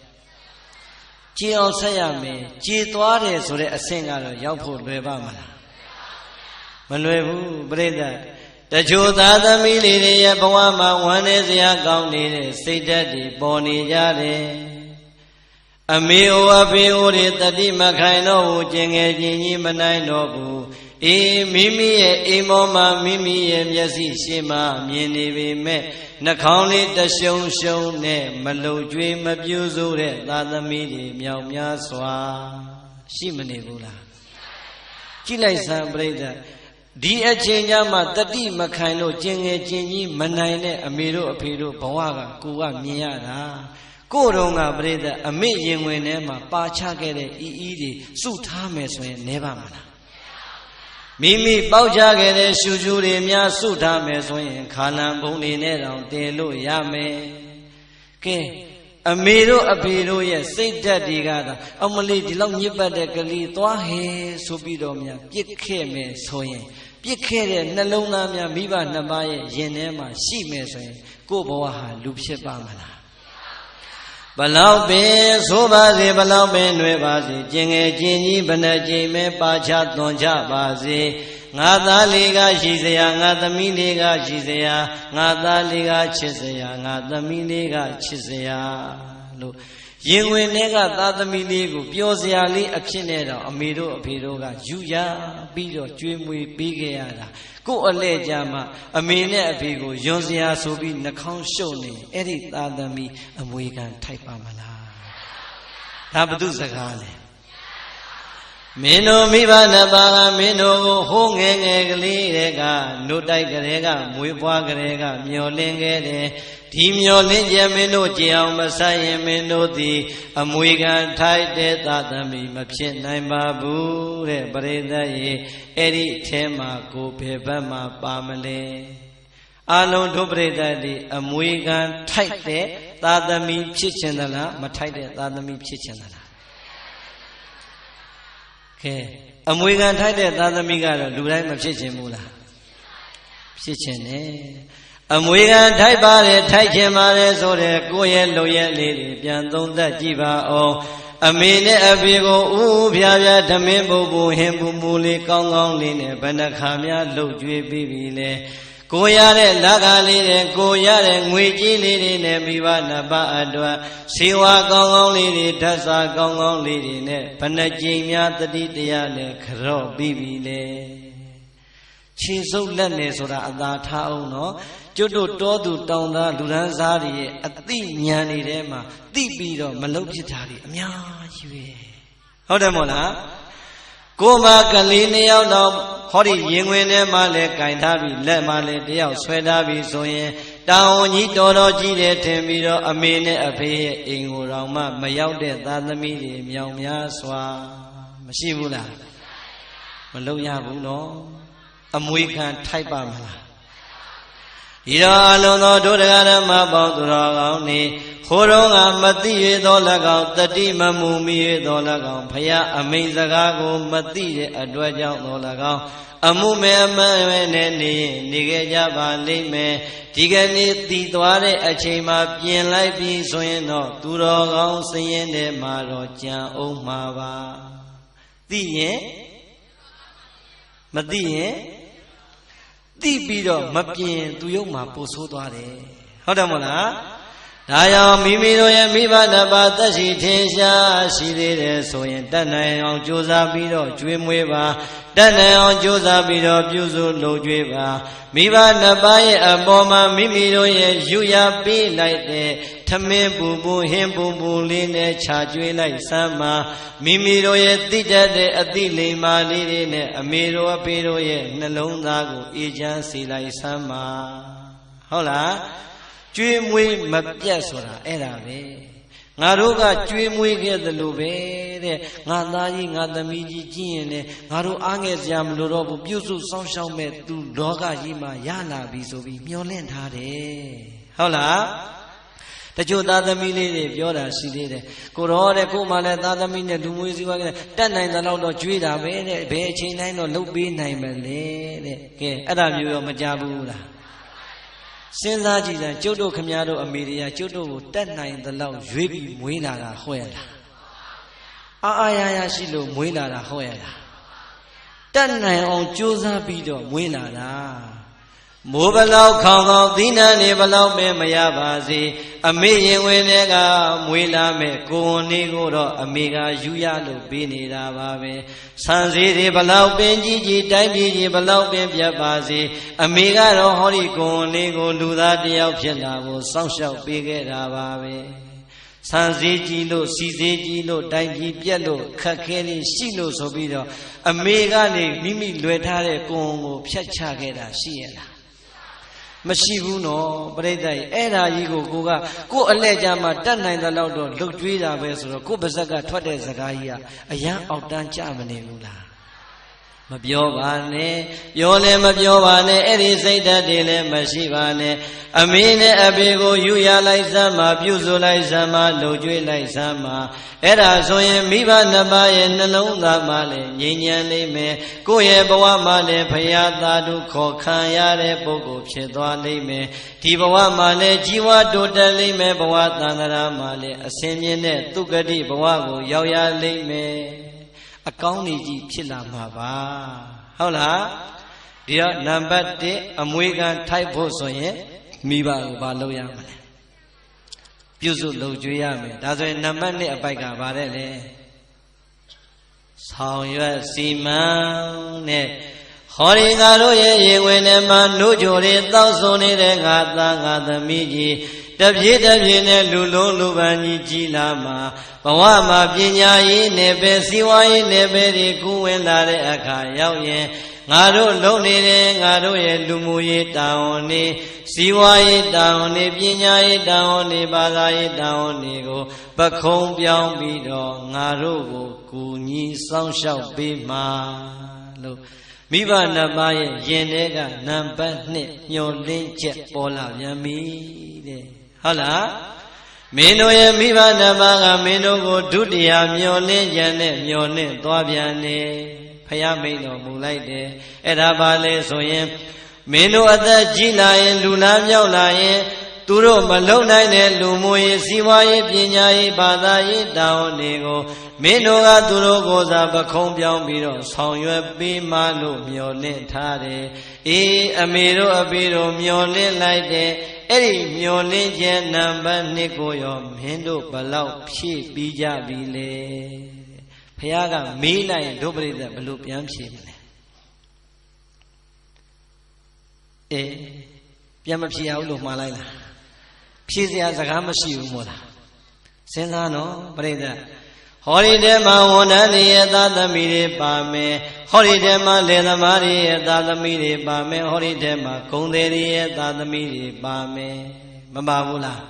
A: ကြည်အောင်ဆက်ရမယ်ကြည်သွားတယ်ဆိုတဲ့အဆင့်ကတော့ရောက်ဖို့လွယ်ပါမလားမလွယ်ဘူးပြိဿတချို့သားသမီးလေးတွေရဲ့ဘဝမှာဝမ်းနည်းစရာကောင်းနေတဲ့စိတ်ဓာတ်တွေပေါ်နေကြတယ်အမေအိုအဖေအိုတွေတတိမခိုင်တော့ဘူးကျင်ငယ်ချင်းကြီးမနိုင်တော့ဘူးအေးမိမိရဲ့အိမ်ပေါ်မှာမိမိရဲ့မျက်စိရှေ့မှာမြင်နေပေမဲ့နှာခေါင်းလေးတရှုံရှုံနဲ့မလုံကျွေးမပြူးစိုးတဲ့သားသမီးတွေမြောက်များစွာရှိမနေဘူးလားကြည့်လိုက်စမ်းပြိဿဒီအချိန်ကျမှတတိမခိုင်လို့ကျင်ငယ်ချင်းကြီးမနိုင်တဲ့အမေတို့အဖေတို့ဘဝကကိုကမြင်ရတာကိုယ်တော်ကပြိဿအမေရင်ဝင်ထဲမှာပါချခဲ့တဲ့အီးတွေစုထားမယ်ဆိုရင်နေပါမလားမိမိပေါက်ချခဲ့တဲ့ရှူရှူတွေများစုထားမယ်ဆိုရင်ခါလံဘုံတွေနဲ့တောင်တည်လို့ရမယ်ကဲအမေတို့အဖေတို့ရဲ့စိတ်ဓာတ်တွေကသာအမလေးဒီလောက်ညစ်ပတ်တဲ့ကလေးသွားဟဲဆိုပြီးတော့များပြစ်ခဲ့မယ်ဆိုရင်ပြစ်ခဲ့တဲ့နှလုံးသားများမိဘနှစ်ပါးရဲ့ရင်ထဲမှာရှိမယ်ဆိုရင်ကိုယ့်ဘဝဟာလူဖြစ်ပါမလားဘလောက်ပင်ဆိုပါစေဘလောက်ပင်ຫນွေပါစေကျင်ငယ်ချင်းကြီးဘယ်နှကြိမ်မဲပါချသွန်ချပါစေ ngā tā lī gā shī saya ngā tamī lī gā shī saya ngā tā lī gā chit saya ngā tamī lī gā chit sayaလို့ရင်ဝင်တွေကသာသမီလေးကိုပျော်စရာလေးအဖြစ်နဲ့တော့အမေတို့အဖေတို့ကယူရပြီးတော့ကျွေးမွေးပေးခဲ့ရတာကို့အလဲကြမှာအမေနဲ့အဖေကိုယွန်စရာဆိုပြီးနှာခေါင်းရှုပ်နေအဲ့ဒီသာသမီအမွေခံထိုက်ပါမလားဒါဘု து စကားလေမင်းတို့မိဘနှစ်ပါးကမင်းတို့ကိုဟိုးငယ်ငယ်ကလေးတွေကနှုတ်တိုက်ကလေးကမွေးဖွားကလေးကမျောလင်းခဲ့တယ်ဒီမျောလင်းခြင်းမင်းတို့ကြည်အောင်မဆိုင်ရင်မင်းတို့သည်အမွေခံထိုက်တဲ့သာသမီမဖြစ်နိုင်ပါဘူးတဲ့ပရိသတ်ရေအဲ့ဒီအထဲမှာကိုဘယ်ဘက်မှာပါမလဲအလုံးတို့ပရိသတ်ဒီအမွေခံထိုက်တဲ့သာသမီဖြစ်ခြင်းသလားမထိုက်တဲ့သာသမီဖြစ်ခြင်းသလားကဲအမွေခံထိုက်တဲ့သာသမီကတော့လူတိုင်းမဖြစ်ခြင်းဘူးလားဖြစ်ခြင်းနဲ့အမွေခံထိုက်ပါတယ်ထိုက်ခြင်းပါတယ်ဆိုတဲ့ကိုယ့်ရဲ့လုံရဲ့လေးတွေပြန်သုံးသပ်ကြည့်ပါအောင်အမေနဲ့အဖေကိုဥဖြာဖြာဓမင်းပူပူဟင်ပူပူလေးကောင်းကောင်းလေးနဲ့ဘယ်နှခါများလှုပ်ကြွေးပြီးပြီလဲကိုရတဲ့လက်ကလေးတွေကိုရတဲ့ငွေကြီးလေးတွေနဲ့မိဘနှစ်ပါးအတွက်စေဝါကောင်းကောင်းလေးတွေဓာတ်စာကောင်းကောင်းလေးတွေနဲ့ဘယ်နှကြိမ်များတတိတရားနဲ့ကြော့ပြီးပြီလေခြေစုပ်လက်နေဆိုတာအသာထားအောင်နော်ကျွတ်တို့တောသူတောင်သားလူရန်စားတွေရဲ့အသိဉာဏ်တွေထဲမှာသိပြီးတော့မလုပ်ဖြစ်တာတွေအများကြီးပဲဟုတ်တယ်မို့လားကိုမကလေးနှစ်ယောက်တော့ဟောဒီရင်ဝင်ထဲမှာလဲကင်ထားပြီးလက်မှာလဲတယောက်ဆွဲထားပြီးဆိုရင်တောင်ဝန်ကြီးတော်တော်ကြီးတယ်ထင်ပြီးတော့အမေနဲ့အဖေရဲ့အိမ်ကိုတော့မှမရောက်တဲ့သာသမီတွေမြောင်များစွာမရှိဘူးလားမလုပ်ရဘူးနော်အမွေခံထိုက်ပါမလားဒီတော့အလုံးသောဒုဒကာဓမ္မပေါင်းသူတော်ကောင်းနေခိုးတော့ကမသိရသော၎င်းတတိမမူမိရသော၎င်းဖယားအမိန်စကားကိုမသိတဲ့အတွက်ကြောင့်သော၎င်းအမှုမဲ့အမှန်ပဲနဲ့နေခဲ့ကြပါလိမ့်မယ်ဒီကနေ့တည်သွားတဲ့အချိန်မှာပြင်လိုက်ပြီးဆိုရင်တော့သူတော်ကောင်းစရင်ထဲမှာတော့ကြံအောင်မှာပါသိရင်မသိရင်သိပြီးတော့မပြင်းသူရုပ်မှာပို့ဆိုးသွားတယ်ဟုတ်တယ်မို့လားဒါကြောင့်မိမိတို့ရဲ့မိဘနှစ်ပါးသက်ရှိထင်ရှားရှိသေးတယ်ဆိုရင်တတ်နိုင်အောင်ကြိုးစားပြီးတော့ကျွေးမွေးပါတတ်နိုင်အောင်ကြိုးစားပြီးတော့ပြုစုလုပ်ကြွေးပါမိဘနှစ်ပါးရဲ့အပေါ်မှာမိမိတို့ရဲ့ယူရပေးလိုက်တဲ့ထမင်းပူပူဟင်းပူပူလေးနဲ့ခြာကျွေးလိုက်စမ်းပါမိမိတို့ရဲ့သိတတ်တဲ့အသည့်လိမ္မာလေးတွေနဲ့အမေတို့အဖေတို့ရဲ့နှလုံးသားကိုအေးချမ်းစေလိုက်စမ်းပါဟုတ်လားကျွေးမွေးမပြတ်ဆိုတာအဲ့ဒါပဲငါတို့ကကျွေးမွေးခဲ့သလိုပဲတဲ့ငါသားကြီးငါသမီးကြီးကြည့်ရင်လေငါတို့အားငယ်စရာမလိုတော့ဘူးပြုစုစောင့်ရှောက်မဲ့သူလောကကြီးမှာရလာပြီဆိုပြီးမျှော်လင့်ထားတယ်ဟုတ်လားတချို့သားသမီးလေးတွေပြောတာရှိသေးတယ်ကိုတော့တဲ့ကိုမှလည်းသားသမီးနဲ့လူမွေးစည်းဝါးကတတ်နိုင်တဲ့လောက်တော့ကျွေးတာပဲတဲ့ဘယ်အချိန်တိုင်းတော့လုပ်ပေးနိုင်မလဲတဲ့ကဲအဲ့ဒါမျိုးတော့မကြဘူးလားစဉ်းစားကြည့်စမ်းကျုပ်တို့ခမည်းတော်အမေတွေကကျုပ်တို့ကိုတတ်နိုင်သလောက်ရွေးပြီးမွေးလာတာဟုတ်ရဲ့လားအာရရှိလို့မွေးလာတာဟုတ်ရဲ့လားတတ်နိုင်အောင်ကြိုးစားပြီးတော့မွေးလာတာမိုးဘလောက်ခေါင်ခေါင်သီးနှံနေဘလောက်ပဲမရပါစေအမေရင်ဝင်တွေကမွေးလာမဲ့ကိုဝန်လေးကိုတော့အမေကယူရလို့ပေးနေတာပါပဲဆန်စည်းတွေဘလောက်ပင်ကြီးကြီးတိုင်းပြည်ကြီးဘလောက်ပင်ပြတ်ပါစေအမေကတော့ဟောဒီကိုဝန်လေးကိုလူသားတယောက်ဖြစ်လာကိုစောင့်ရှောက်ပေးခဲ့တာပါပဲဆန်စည်းကြီးလို့စီစည်းကြီးလို့တိုင်းပြည်ပြက်လို့ခက်ခဲလေးရှိလို့ဆိုပြီးတော့အမေကနေမိမိလွယ်ထားတဲ့ကိုဝန်ကိုဖြတ်ချခဲ့တာရှိရလားမရှိဘူးနော်ပြိတ္တိုင်အဲ့ဒါကြီးကိုကိုအလဲကြမှာတတ်နိုင်တဲ့လောက်တော့လှုပ်ကြွေးတာပဲဆိုတော့ကိုပါဇက်ကထွက်တဲ့စကားကြီးကအရန်အောက်တန်းကြမနေဘူးလားမပြောပါနဲ့ပြောလည်းမပြောပါနဲ့အဲ့ဒီစိတ်ဓာတ်တွေလည်းမရှိပါနဲ့အမေနဲ့အဖေကိုယူရလိုက်စမ်းပါပြုစုလိုက်စမ်းပါလှုပ်ကြွေးလိုက်စမ်းပါအဲ့ဒါဆိုရင်မိဘနှစ်ပါးရဲ့နှလုံးသားမှာလည်းငြိမ်းချမ်းလိမ့်မယ်ကိုယ့်ရဲ့ဘဝမှာလည်းဖရာသာဓုခေါ်ခံရတဲ့ပုဂ္ဂိုလ်ဖြစ်သွားလိမ့်မယ်ဒီဘဝမှာလည်းជីវတိုးတက်လိမ့်မယ်ဘဝသံဃာမှာလည်းအစဉ်မြင့်တဲ့သူဂတိဘဝကိုရောက်ရလိမ့်မယ်အကောင်းကြီးဖြစ်လာမှာပါဟုတ်လား ဒီတော့နံပါတ်1အမွေခံထိုက်ဖို့ဆိုရင်မိဘကိုဘာလုပ်ရမလဲပြုစုလုပ်ကြွေးရမယ်ဒါဆိုရင်နံပါတ်2အပိုက်ကဘာတဲ့လဲဆောင်ရွက်စီမံနဲ့ဟောဒီငါတို့ရဲ့ရေဝင်ထဲမှာနှုတ်ကြိုတွေတောက်ဆုံနေတဲ့ငါသားငါသမီးကြီးတပြေးတပြေးနဲ့လူလုံးလူပန်းကြီးကြီးလာမှာဘဝမှာပညာရေးနယ်ပယ်စီးပွားရေးနယ်ပယ်တွေကူးဝင်လာတဲ့အခါရောက်ရင်ငါတို့လုံနေတဲ့ငါတို့ရဲ့လူမှုရေးတာဝန်တွေစီးပွားရေးတာဝန်တွေပညာရေးတာဝန်တွေဘာသာရေးတာဝန်တွေကိုပခုံးပြောင်းပြီးတော့ငါတို့ကိုကူညီစောင့်ရှောက်ပေးမှာလို့မိဘနှစ်ပါးရဲ့ရင်ထဲကနံပါတ်2ညှော်လင်းချက်ပေါ်လာပြန်ပြီတဲ့ဟုတ်လားမင်းတို့ရဲ့မိဘနှစ်ပါးကမင်းတို့ကိုဒုတိယမျော်လင့်ကြတဲ့မျော်လင့်သွားပြန်တယ်ဖယားမိန်တော်မူလိုက်တယ်အဲ့ဒါပါလေဆိုရင်မင်းတို့အသက်ကြီးလာရင်လူလားမြောက်လာရင်သူတို့မလုံနိုင်တဲ့လူမှုရေးစီးပွားရေးပညာရေးဘာသာရေးတာဝန်တွေကိုမင်းတို့ကသူတို့ကိုယ်စားပခုံးပြောင်းပြီးတော့ဆောင်ရွက်ပေးမှလို့မျှော်လင့်ထားတယ်အေးအမေတို့အဖေတို့မျှော်လင့်လိုက်တယ်အဲ့ဒီမျှော်လင့်ခြင်းနံပါတ်2ကိုရောမင်းတို့ဘလောက်ဖြည့်ပြီးကြပြီလေဖခင်ကမေးလိုက်ရင်တို့ပြိဿဘလို့ပြန်ဖြည့်မလဲအေးပြန်မဖြည့်ရဘူးလို့မှားလိုက်လားဖြည့်စရာစကားမရှိဘူးမို့လားစဉ်းစားနော်ပြိဿဟောဒီထဲမှာဝန်ထမ်းတွေရဲ့သားသမီးတွေပါမယ်ဟောဒီထဲမှာလယ်သမားတွေရဲ့သားသမီးတွေပါမယ်ဟောဒီထဲမှာဂုံတွေရဲ့သားသမီးတွေပါမယ်မပါဘူးလား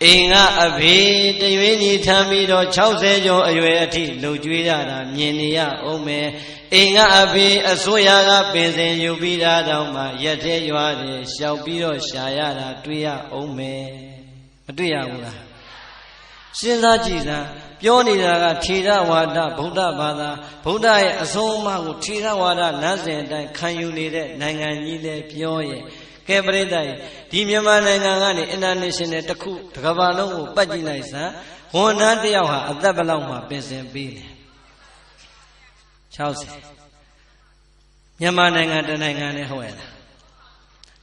A: အိမ်ကအဖေတရွေးညီထမ်းပြီးတော့60ကျော်အရွယ်အထိလှုပ်ကြွေးရတာမြင်နေရအောင်မယ်အိမ်ကအဖေအစိုးရကပင်စင်ယူပြီးတာတောင်မှရက်သေးရွာတယ်ရှောက်ပြီးတော့ရှာရတာတွေ့ရအောင်မယ်မတွေ့ရဘူးလားစဉ်းစားကြည့်စမ်းပြောနေတာကထေရဝါဒဗုဒ္ဓဘာသာဗုဒ္ဓရဲ့အဆုံးအမကိုထေရဝါဒလမ်းစဉ်အတိုင်းခံယူနေတဲ့နိုင်ငံကြီးလည်းပြောရဲ့ကဲပရိသတ်ဒီမြန်မာနိုင်ငံကနေ international တစ်ခုတစ်ကမ္ဘာလုံးကိုပတ်ကြည့်လိုက်စမ်းဝန်ထမ်းတစ်ယောက်ဟာအသက်ဘယ်လောက်မှပင်စင်ပေးလဲ60မြန်မာနိုင်ငံတစ်နိုင်ငံနဲ့ဟုတ်ရဲ့လား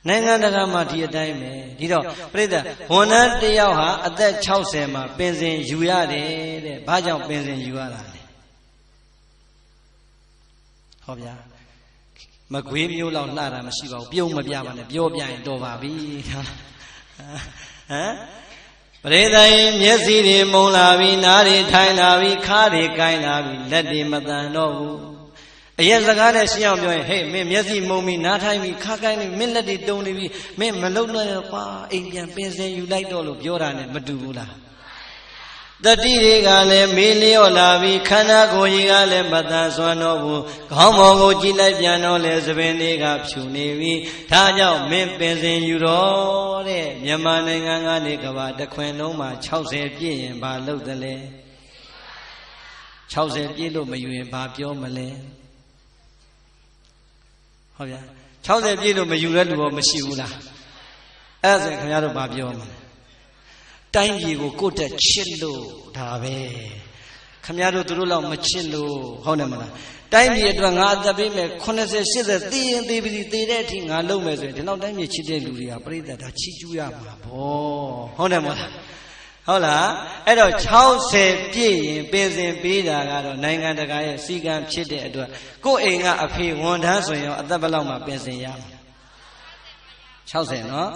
A: နိုင်ငံတကာမှာဒီအတိုင်းပဲဒီတော့ပြိဿဝန်ထမ်းတစ်ယောက်ဟာအသက်60မှာပင်စင်ယူရတယ်တဲ့ဘာကြောင့်ပင်စင်ယူရတာလဲဟောဗျာမကွေးမျိုးလောက်လှတာမရှိပါဘူးပြုံးမပြပါနဲ့ပြောပြရင်တော်ပါပြီဟမ်ပရိသတ်မျက်စိတွေမုံလာပြီနားတွေထိုင်လာပြီခါးတွေကိုင်းလာပြီလက်တွေမတန်တော့ဘူးအရင်စကားနဲ့ရှင်းအောင်ပြောရင်ဟေးမင်းမျက်စိမုံပြီနားထိုင်ပြီခါးကိုင်းပြီမင်းလက်တွေတုံနေပြီမင်းမလုံနဲ့ကွာအိမ်ပြန်ပင်စင်ယူလိုက်တော့လို့ပြောတာနဲ့မတူဘူးလားတတိတွေကလည်းမေးလျော့လာပြီးခန္ဓာကိုယ်ကြီးကလည်းမတန်ဆွမ်းတော့ဘူးခေါင်းပေါ်ကိုကြည့်လိုက်ပြန်တော့လေသပင်တွေကဖြူနေပြီဒါကြောင့်မင်းပင်စင်ယူတော့တဲ့မြန်မာနိုင်ငံကနေကဘာတစ်ခွင်လုံးမှာ60ပြည့်ရင်ဘာလုပ်သလဲ60ပြည့်လို့မယူရင်ဘာပြောမလဲဟုတ်ဗျာ60ပြည့်လို့မယူတဲ့လူရောမရှိဘူးလားအဲ့ဒါဆိုရင်ခင်ဗျားတို့ဘာပြောမလဲတိုင်းပြည်ကိုကိုယ့်တက်ချစ်လို့ဒါပဲခမရတို့သူတို့လောက်မချစ်လို့ဟုတ်တယ်မလားတိုင်းပြည်အတွက်ငါအသက်ပေးမယ်80 80သိရင်သိပြီသိတဲ့အထိငါလုပ်မယ်ဆိုရင်ဒီလောက်တိုင်းပြည်ချစ်တဲ့လူတွေကပြိဿဒါချီးကျူးရမှာဗောဟုတ်တယ်မလားဟုတ်လားအဲ့တော့60ပြည့်ရင်ပင်စင်ပေးတာကတော့နိုင်ငံတကာရဲ့စီကံဖြစ်တဲ့အတွက်ကိုယ့်အိမ်ကအဖေဝန်ထမ်းဆိုရင်ရောအသက်ဘယ်လောက်မှပင်စင်ရမှာ60နော်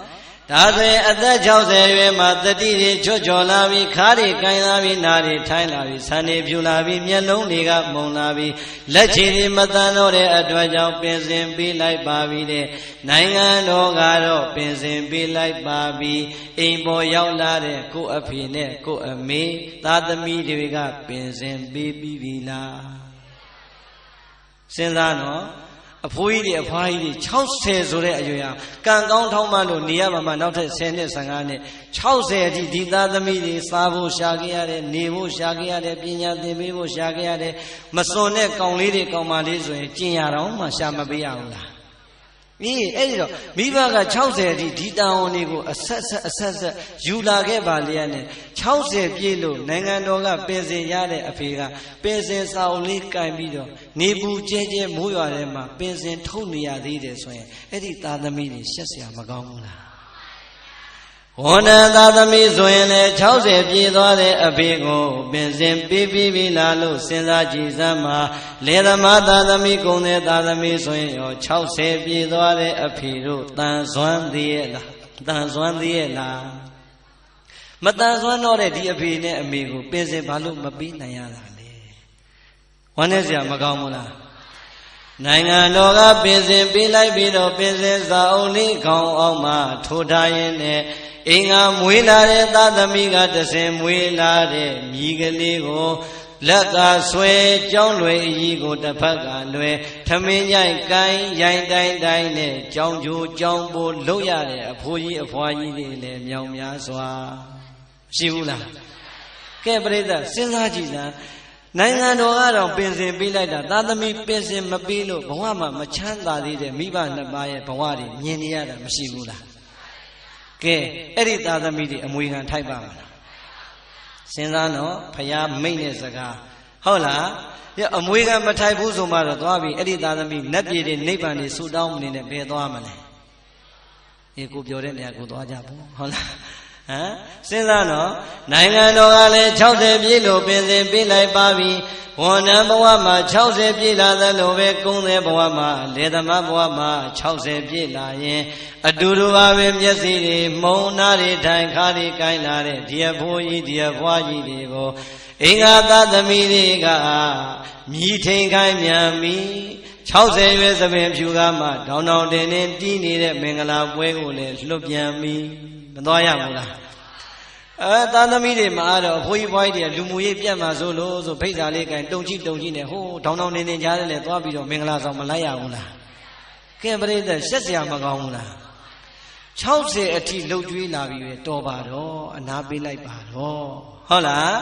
A: ဒါဆိုရင်အသက်60ရွယ်မှာတတိတွေချွတ်ချော်လာပြီးခါးတွေကိုင်းလာပြီးနားတွေထိုင်းလာပြီးဆံတွေဖြူလာပြီးမျက်လုံးတွေကမုံလာပြီးလက်ချေတွေမတန်တော့တဲ့အတွက်ကြောင့်ပင်စင်ပေးလိုက်ပါပြီတဲ့နိုင်ငံတော်ကတော့ပင်စင်ပေးလိုက်ပါပြီအိမ်ပေါ်ရောက်လာတဲ့ကိုယ့်အဖေနဲ့ကိုယ့်အမေသားသမီးတွေကပင်စင်ပေးပြီးပြီလားစဉ်းစားနော်အဖိုးကြီးတွေအဖွားကြီးတွေ60ဆိုတဲ့အရွယ်ဟာကံကောင်းထောင်းမှလို့နေရမှာမှနောက်ထပ်10နှစ်15နှစ်60အထိဒီသားသမီးတွေစားဖို့ရှာခဲ့ရတယ်နေဖို့ရှာခဲ့ရတယ်ပညာသင်ပေးဖို့ရှာခဲ့ရတယ်မစွန်တဲ့ကောင်လေးတွေကောင်မလေးဆိုရင်ကျင်ရတော့မှရှာမပေးရဘူးလား
B: အဲ့ဒီတော့မိဘက60အထိဒီတာဝန်တွေကိုအဆက်ယူလာခဲ့ပါလေနဲ့60ပြည့်လို့နိုင်ငံတော်ကပင်စင်ရတဲ့အဖေကပင်စင်စာအုပ်လေးကင်ပြီးတော့နေပူကျဲကျဲမိုးရွာထဲမှာပင်စင်ထုတ်နေရသေးတယ်ဆိုရင်အဲ့ဒီသားသမီးတွေရှက်စရာမကောင်းဘူးလားဝန်ထမ်းသားသမီးဆိုရင်လည်း60ပြည့်သွားတဲ့အဖေကိုပင်စင်ပြီးလာလို့စဉ်းစားကြည့်စမ်းပါလေသမားသားသမီးကုန်တဲ့သားသမီးဆိုရင်ရော60ပြည့်သွားတဲ့အဖေတို့တန်စွမ်းသေးရဲ့လားတန်စွမ်းသေးရဲ့လားမတန်စွမ်းတော့တဲ့ဒီအဖေနဲ့အမေကိုပင်စင်ဘာလို့မပြီးနိုင်ရတာလဲဝမ်းနဲ့စရာမကောင်းဘူးလားနိုင်ငံတော်ကပင်စင်ပေးလိုက်ပြီးတော့ပင်စင်စာအုပ်လေးခေါင်းအောင်မှထိုးထားရင်နဲ့အင်္ဂါမွေးလာတဲ့သားသမီးကတဆင်မွေးလာတဲ့မိကလေးကိုလက်ကဆွဲကြောင်းလွယ်အကြီးကိုတစ်ဖက်ကလွယ်ထမင်းညိုင်ကိုင်းရိုင်တိုင်းနဲ့ကြောင်းကျိုးကြောင်းပိုးလုပ်ရတဲ့အဖိုးကြီးအဖွားကြီးတွေလည်းမြောင်များစွာရှိဘူးလားကဲပြိဿစဉ်းစားကြည့်စမ်းနိုင်ငံတော်ကတော့ပင်စင်ပေးလိုက်တာသားသမီးပင်စင်မပေးလို့ဘဝမှာမချမ်းသာသေးတဲ့မိဘနှစ်ပါးရဲ့ဘဝတွေမြင်နေရတာမရှိဘူးလားကဲအဲ့ဒီသားသမီးတွေအမွေခံထိုက်ပါမလားစဉ်းစားတော့ဖယားမိတ်တဲ့စကားဟုတ်လားအမွေခံမထိုက်ဘူးဆိုမှတော့သွားပြီအဲ့ဒီသားသမီးနတ်ပြည်တွေနိဗ္ဗာန်တွေဆူတောင်းမနေနဲ့ဘယ်သွားမလဲကိုပြောတဲ့နေရာကိုသွားကြပေါ့ဟုတ်လားစဉ်းစားတော့နိုင်ငံတော်ကလည်း60ပြည့်လို့ပင်စင်ပေးလိုက်ပါပြီဝန်ထမ်းဘဝမှာ60ပြည့်လာသလိုပဲကုန်းတဲ့ဘဝမှာလေသမားဘဝမှာ60ပြည့်လာရင်အတူတူပါပဲမျက်စိတွေမှုံနာတွေထိုင်ခါတွေကိုင်းလာတဲ့ဒီအဖိုးကြီးဒီအဖွားကြီးတွေကိုအင်္ဂါသားသမီးတွေကမြည်ထိန်ခိုင်းမြန်ပြီ60ရွယ်သပင်ဖြူကားမှတောင်းတောင်းတင်းတင်းတီးနေတဲ့မင်္ဂလာပွဲကိုလည်းလွတ်ပြန်ပြီမသွားရဘူးလားသားသမီးတွေမှာတော့အဖိုးကြီးဘွားကြီးတွေလူမှုရေးပြတ်မှာဆိုလို့ဆိုဖိတ်စာလေးကန်တုံကြည့်နဲ့ဟိုးတောင်းတောင်းတင်းကြားတယ်လေသွားပြီးတော့မင်္ဂလာဆောင်မလိုက်ရဘူးလားကဲပြိဿရှက်စရာမကောင်းဘူးလား60အထိလှုပ်ကြွေးလာပြီပဲတော်ပါတော့အနာပေးလိုက်ပါတော့ဟုတ်လား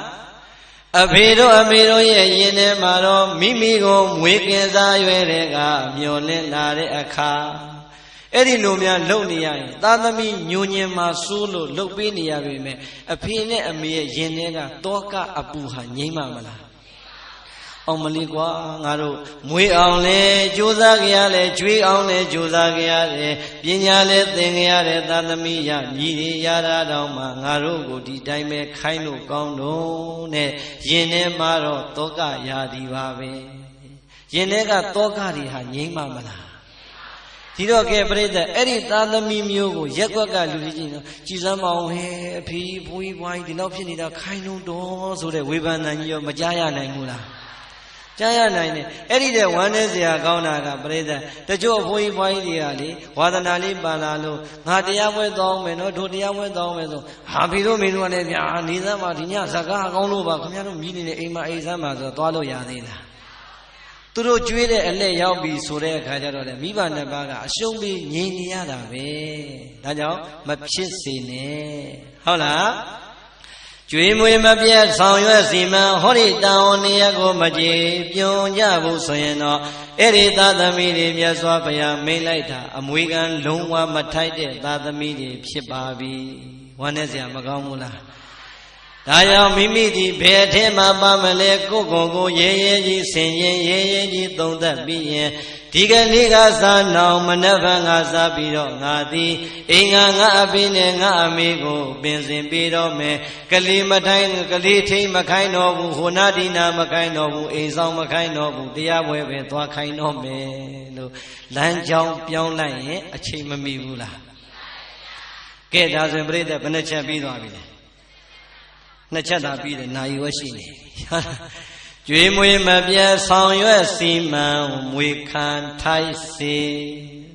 B: အဖေတို့အမေတို့ရဲ့ယင်ထဲမှာတော့မိမိကိုမွေးကင်းစားရွယ်တဲ့ကမျောလင့်လာတဲ့အခါအဲ့ဒီလိုများလှုပ်နေရရင်သားသမီးညိုညင်မှာစိုးလို့လှုပ်ပေးနေရပေမဲ့အဖေနဲ့အမေရဲ့ယင်ထဲကတောကအပူဟာငြိမ့်မှာမလားအောင်မလေးကွာငါတို့မွေးအောင်လဲကြိုးစားကြရတယ်ကျွေးအောင်လဲကြိုးစားကြရတယ်ပညာလဲသင်ကြရတယ်သားသမီးရမြည်ရရတာတော့မှငါတို့ကိုဒီတိုင်းပဲခိုင်းလို့ကောင်းတော့နဲ့ယင်ထဲမှာတော့တောကရာဒီပါပဲယင်ထဲကတောကတွေဟာငြိမ့်မှာမလားဒီတော့ကဲပြိဿအဲ့ဒီသားသမီးမျိုးကိုရက်ွက်ကလူကြီးကြီးနော်ကြည်စမ်းမအောင်ဟဲ့အဖေဘိုးကြီးဘွားကြီးဒီလောက်ဖြစ်နေတာခိုင်းလုံးတော်ဆိုတဲ့ဝေဖန်တန်ကြီးရောမကြားရနိုင်ဘူးလားကြားရနိုင်တယ်အဲ့ဒီတဲ့ဝမ်းနေစရာကောင်းတာကပြိဿတချို့ဘိုးကြီးဘွားကြီးတွေကလေဝါသနာလေးပါလာလို့ငါတရားပွဲတောင်းမယ်နော်တို့တရားပွဲတောင်းမယ်ဆိုဟာဖေတို့မေတို့ကလည်းဗျာနေစမ်းပါဒီညဇကားကောင်းလို့ပါခင်ဗျားတို့မြည်နေတဲ့အိမ်မှာအိမ်စမ်းပါဆိုတော့သွားလို့ရသေးလားသူတို့ကျွေးတဲ့အလက်ရောက်ပြီဆိုတဲ့အခါကျတော့လေမိဘနှစ်ပါးကအရှုံးပြီးငြိမ်နေရတာပဲဒါကြောင့်မဖြစ်စေနဲ့ဟုတ်လားကျွေးမွေးမပြတ်ဆောင်ရွက်စီမံဟောဒီတာဝန်နေရကိုမကြေပြုံကြဘူးဆိုရင်တော့အဲ့ဒီသားသမီးတွေမြတ်စွာဘုရားမိန့်လိုက်တာအမွေခံလုံးဝမထိုက်တဲ့သားသမီးတွေဖြစ်ပါပြီဝမ်းနဲ့စရာမကောင်းဘူးလားဒါကြောင့်မိမိဒီဘယ်ထဲမှာပါမလဲကိုယ်ကိုရဲရဲကြီးဆင်ရင်ရဲရဲကြီးသုံးသပ်ပြီးရင်ဒီကနေ့ကစားနောင်မနှက်ဖန်ကစားပြီးတော့ငါသည်အိမ်ငါအဖေနဲ့ငါအမေကိုပင်စင်ပေးတော့မယ်ကလေးမထိုင်ကလေးထိမခိုင်းတော့ဘူးဟိုနာဒီနာမခိုင်းတော့ဘူးအိမ်ဆောင်မခိုင်းတော့ဘူးတရားပွဲပဲသွားခိုင်းတော့မယ်လို့လမ်းကြောင်းပြောင်းလိုက်ရင်အချိန်မမီဘူးလားကဲဒါဆိုရင်ပြိဿဘယ်နှချက်ပြီးသွားပြီလဲနှစ်ချက်သာပြီးတယ်နာယီဝဲရှိနေကျွေးမွေးမပြတ်ဆောင်ရွက်စီမံမွေခံထိုက်စေ